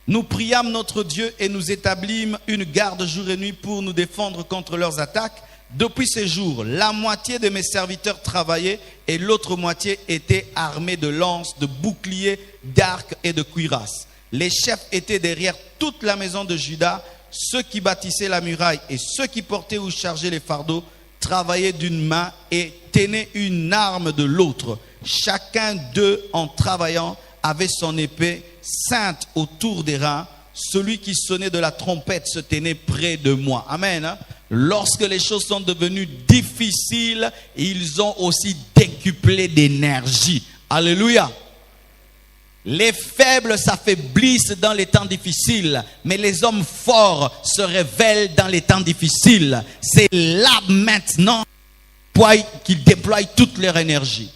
Nous priâmes notre Dieu et nous établîmes une garde jour et nuit pour nous défendre contre leurs attaques. Depuis ces jours, la moitié de mes serviteurs travaillaient et l'autre moitié était armée de lances, de boucliers, d'arcs et de cuirasses. Les chefs étaient derrière toute la maison de Juda. Ceux qui bâtissaient la muraille et ceux qui portaient ou chargeaient les fardeaux travaillaient d'une main et tenaient une arme de l'autre. Chacun d'eux, en travaillant, avait son épée ceinte autour des reins. Celui qui sonnait de la trompette se tenait près de moi. Amen. Lorsque les choses sont devenues difficiles, ils ont aussi décuplé d'énergie. Alléluia. Les faibles s'affaiblissent dans les temps difficiles, mais les hommes forts se révèlent dans les temps difficiles. C'est là maintenant qu'ils déploient toute leur énergie.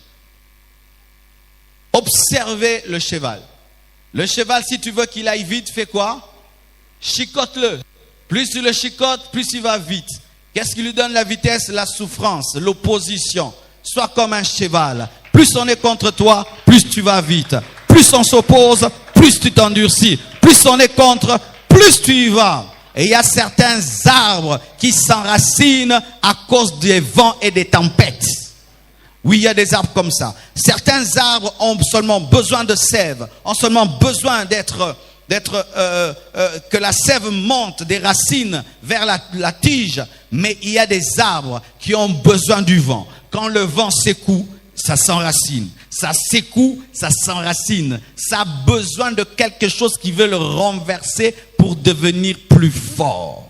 Observez le cheval. Le cheval, si tu veux qu'il aille vite, fais quoi? Chicote-le. Plus tu le chicotes, plus il va vite. Qu'est-ce qui lui donne la vitesse? La souffrance, l'opposition. Sois comme un cheval. Plus on est contre toi, plus tu vas vite. Plus on s'oppose, plus tu t'endurcis. Plus on est contre, plus tu y vas. Et il y a certains arbres qui s'enracinent à cause des vents et des tempêtes. Oui, il y a des arbres comme ça. Certains arbres ont seulement besoin de sève, ont seulement besoin que la sève monte des racines vers la tige. Mais il y a des arbres qui ont besoin du vent. Quand le vent secoue, ça s'enracine. Ça secoue, ça s'enracine. Ça a besoin de quelque chose qui veut le renverser pour devenir plus fort.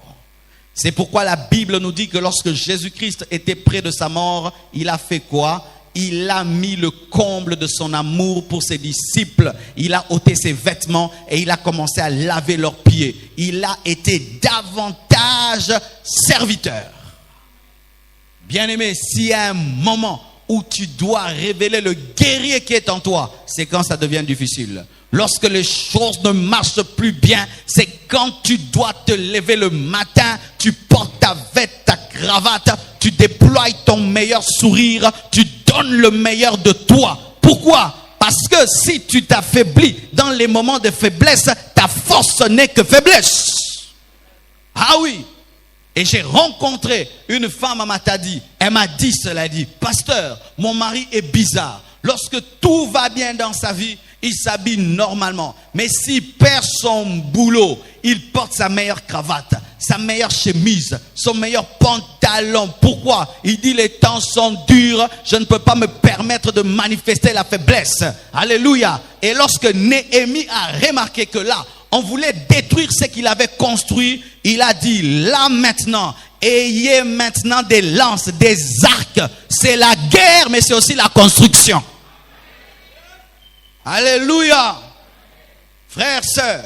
C'est pourquoi la Bible nous dit que lorsque Jésus-Christ était près de sa mort, il a fait quoi? Il a mis le comble de son amour pour ses disciples. Il a ôté ses vêtements et il a commencé à laver leurs pieds. Il a été davantage serviteur. Bien-aimé, s'il y a un moment où tu dois révéler le guerrier qui est en toi, c'est quand ça devient difficile. Lorsque les choses ne marchent plus bien, c'est quand tu dois te lever le matin, tu portes ta veste, ta cravate, tu déploies ton meilleur sourire, tu donnes le meilleur de toi. Pourquoi? Parce que si tu t'affaiblis dans les moments de faiblesse, ta force n'est que faiblesse. Ah oui. Et j'ai rencontré une femme à Matadi. Elle m'a dit cela, dit, pasteur, mon mari est bizarre. Lorsque tout va bien dans sa vie, il s'habille normalement. Mais s'il perd son boulot, il porte sa meilleure cravate, sa meilleure chemise, son meilleur pantalon. Pourquoi? Il dit les temps sont durs, je ne peux pas me permettre de manifester la faiblesse. Alléluia. Et lorsque Néhémie a remarqué que là, on voulait détruire ce qu'il avait construit, il a dit, là maintenant, ayez maintenant des lances, des arcs. C'est la guerre, mais c'est aussi la construction. Alléluia. Frères, sœurs,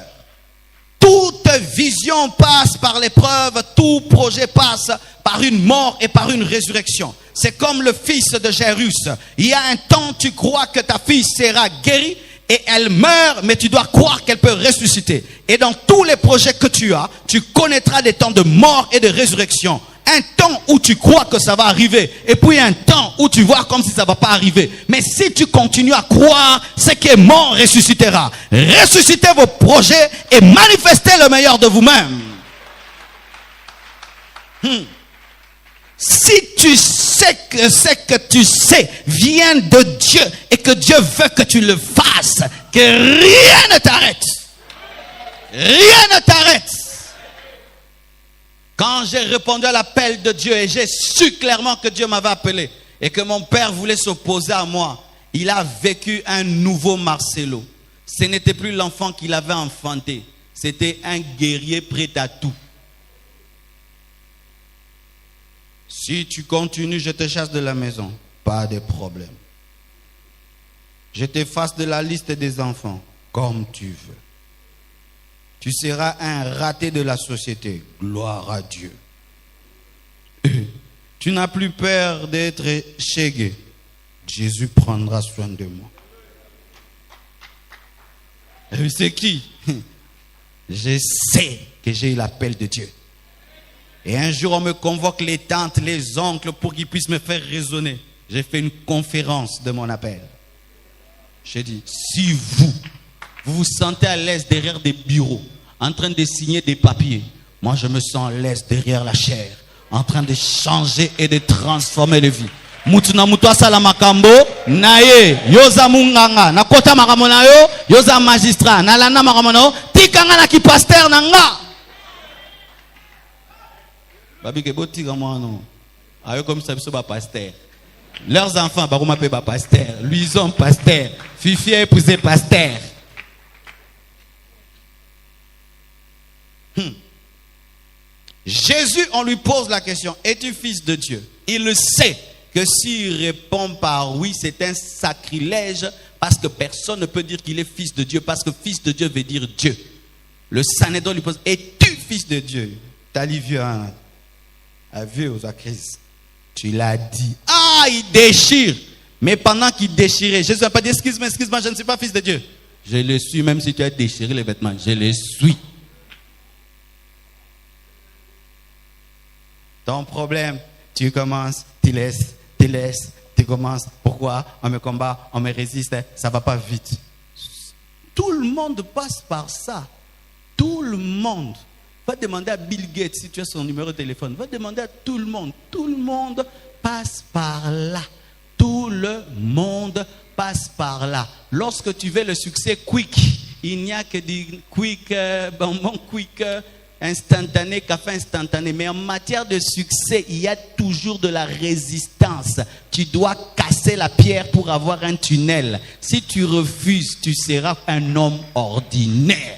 toute vision passe par l'épreuve, tout projet passe par une mort et par une résurrection. C'est comme le fils de Jairus. Il y a un temps, tu crois que ta fille sera guérie et elle meurt, mais tu dois croire qu'elle peut ressusciter. Et dans tous les projets que tu as, tu connaîtras des temps de mort et de résurrection. Un temps où tu crois que ça va arriver. Et puis un temps où tu vois comme si ça ne va pas arriver. Mais si tu continues à croire, ce qui est mort ressuscitera. Ressuscitez vos projets et manifestez le meilleur de vous-même. Si tu sais que ce que tu sais vient de Dieu et que Dieu veut que tu le fasses, que rien ne t'arrête. Rien ne t'arrête. Quand j'ai répondu à l'appel de Dieu et j'ai su clairement que Dieu m'avait appelé et que mon père voulait s'opposer à moi, il a vécu un nouveau Marcelo. Ce n'était plus l'enfant qu'il avait enfanté. C'était un guerrier prêt à tout. Si tu continues, je te chasse de la maison. Pas de problème. Je t'efface de la liste des enfants, comme tu veux. Tu seras un raté de la société. Gloire à Dieu. Tu n'as plus peur d'être chégué. Jésus prendra soin de moi. C'est qui? Je sais que j'ai eu l'appel de Dieu. Et un jour, on me convoque les tantes, les oncles pour qu'ils puissent me faire raisonner. J'ai fait une conférence de mon appel. J'ai dit, si vous vous sentez à l'aise derrière des bureaux, en train de signer des papiers, moi je me sens à l'aise derrière la chair, en train de changer et de transformer les vies. Mutuna mutwa sala makambo naye yoza munganga na kota makambo na yo yoza magistrat na landa makambo na yo tikanga na ki pasteur na nga. Babi ke boti kamano ayo comme ça biso ba pasteur. Leurs enfants ba kuma pe ba pasteur, Luison pasteur, Fifi a épousé pasteur. Jésus, on lui pose la question, es-tu fils de Dieu? Il le sait que s'il répond par oui, c'est un sacrilège parce que personne ne peut dire qu'il est fils de Dieu parce que fils de Dieu veut dire Dieu. Le Sanhédrin lui pose, es-tu fils de Dieu? T'as dit vieux, hein? Vieux aux crises. Tu l'as dit. Ah, il déchire. Mais pendant qu'il déchirait, Jésus n'a pas dit, excuse-moi, je ne suis pas fils de Dieu. Je le suis, même si tu as déchiré les vêtements, je le suis. Ton problème, tu commences, tu laisses, tu commences. Pourquoi? On me combat, on me résiste, ça ne va pas vite. Tout le monde passe par ça. Tout le monde. Va demander à Bill Gates si tu as son numéro de téléphone. Va demander à tout le monde. Tout le monde passe par là. Tout le monde passe par là. Lorsque tu veux le succès quick, il n'y a que des quick, bonbons quick, instantané, café instantané. Mais en matière de succès, il y a toujours de la résistance. Tu dois casser la pierre pour avoir un tunnel. Si tu refuses, tu seras un homme ordinaire.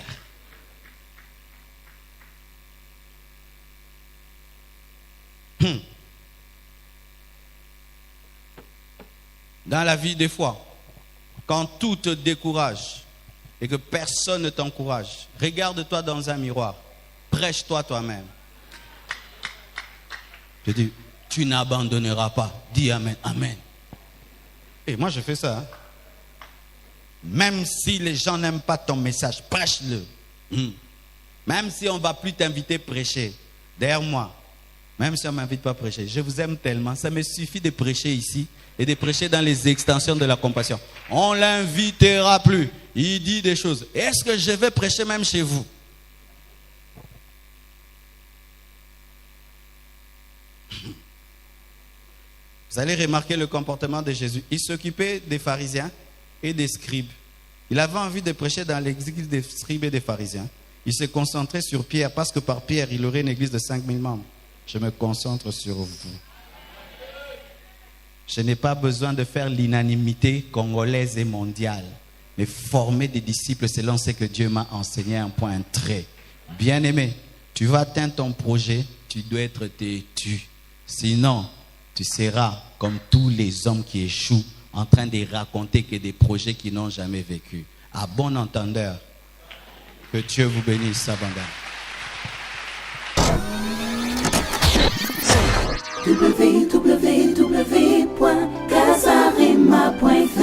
Dans la vie, des fois, quand tout te décourage et que personne ne t'encourage, regarde-toi dans un miroir. Prêche-toi toi-même. Je dis, tu n'abandonneras pas. Dis amen, amen. Et moi je fais ça. Même si les gens n'aiment pas ton message, prêche-le. Même si on ne va plus t'inviter à prêcher, derrière moi, même si on ne m'invite pas à prêcher, je vous aime tellement, ça me suffit de prêcher ici et de prêcher dans les extensions de la compassion. On ne l'invitera plus. Il dit des choses. Est-ce que je vais prêcher même chez vous? Vous allez remarquer le comportement de Jésus. Il s'occupait des pharisiens et des scribes. Il avait envie de prêcher dans l'église des scribes et des pharisiens. Il se concentrait sur Pierre parce que par Pierre, il aurait une église de 5000 membres. Je me concentre sur vous. Je n'ai pas besoin de faire l'unanimité congolaise et mondiale, mais former des disciples selon ce que Dieu m'a enseigné, un point, un trait. Bien-aimé, tu vas atteindre ton projet, tu dois être têtu. Sinon, tu seras comme tous les hommes qui échouent en train de raconter que des projets qu'ils n'ont jamais vécu. À bon entendeur, que Dieu vous bénisse abondamment. www.casarema.fr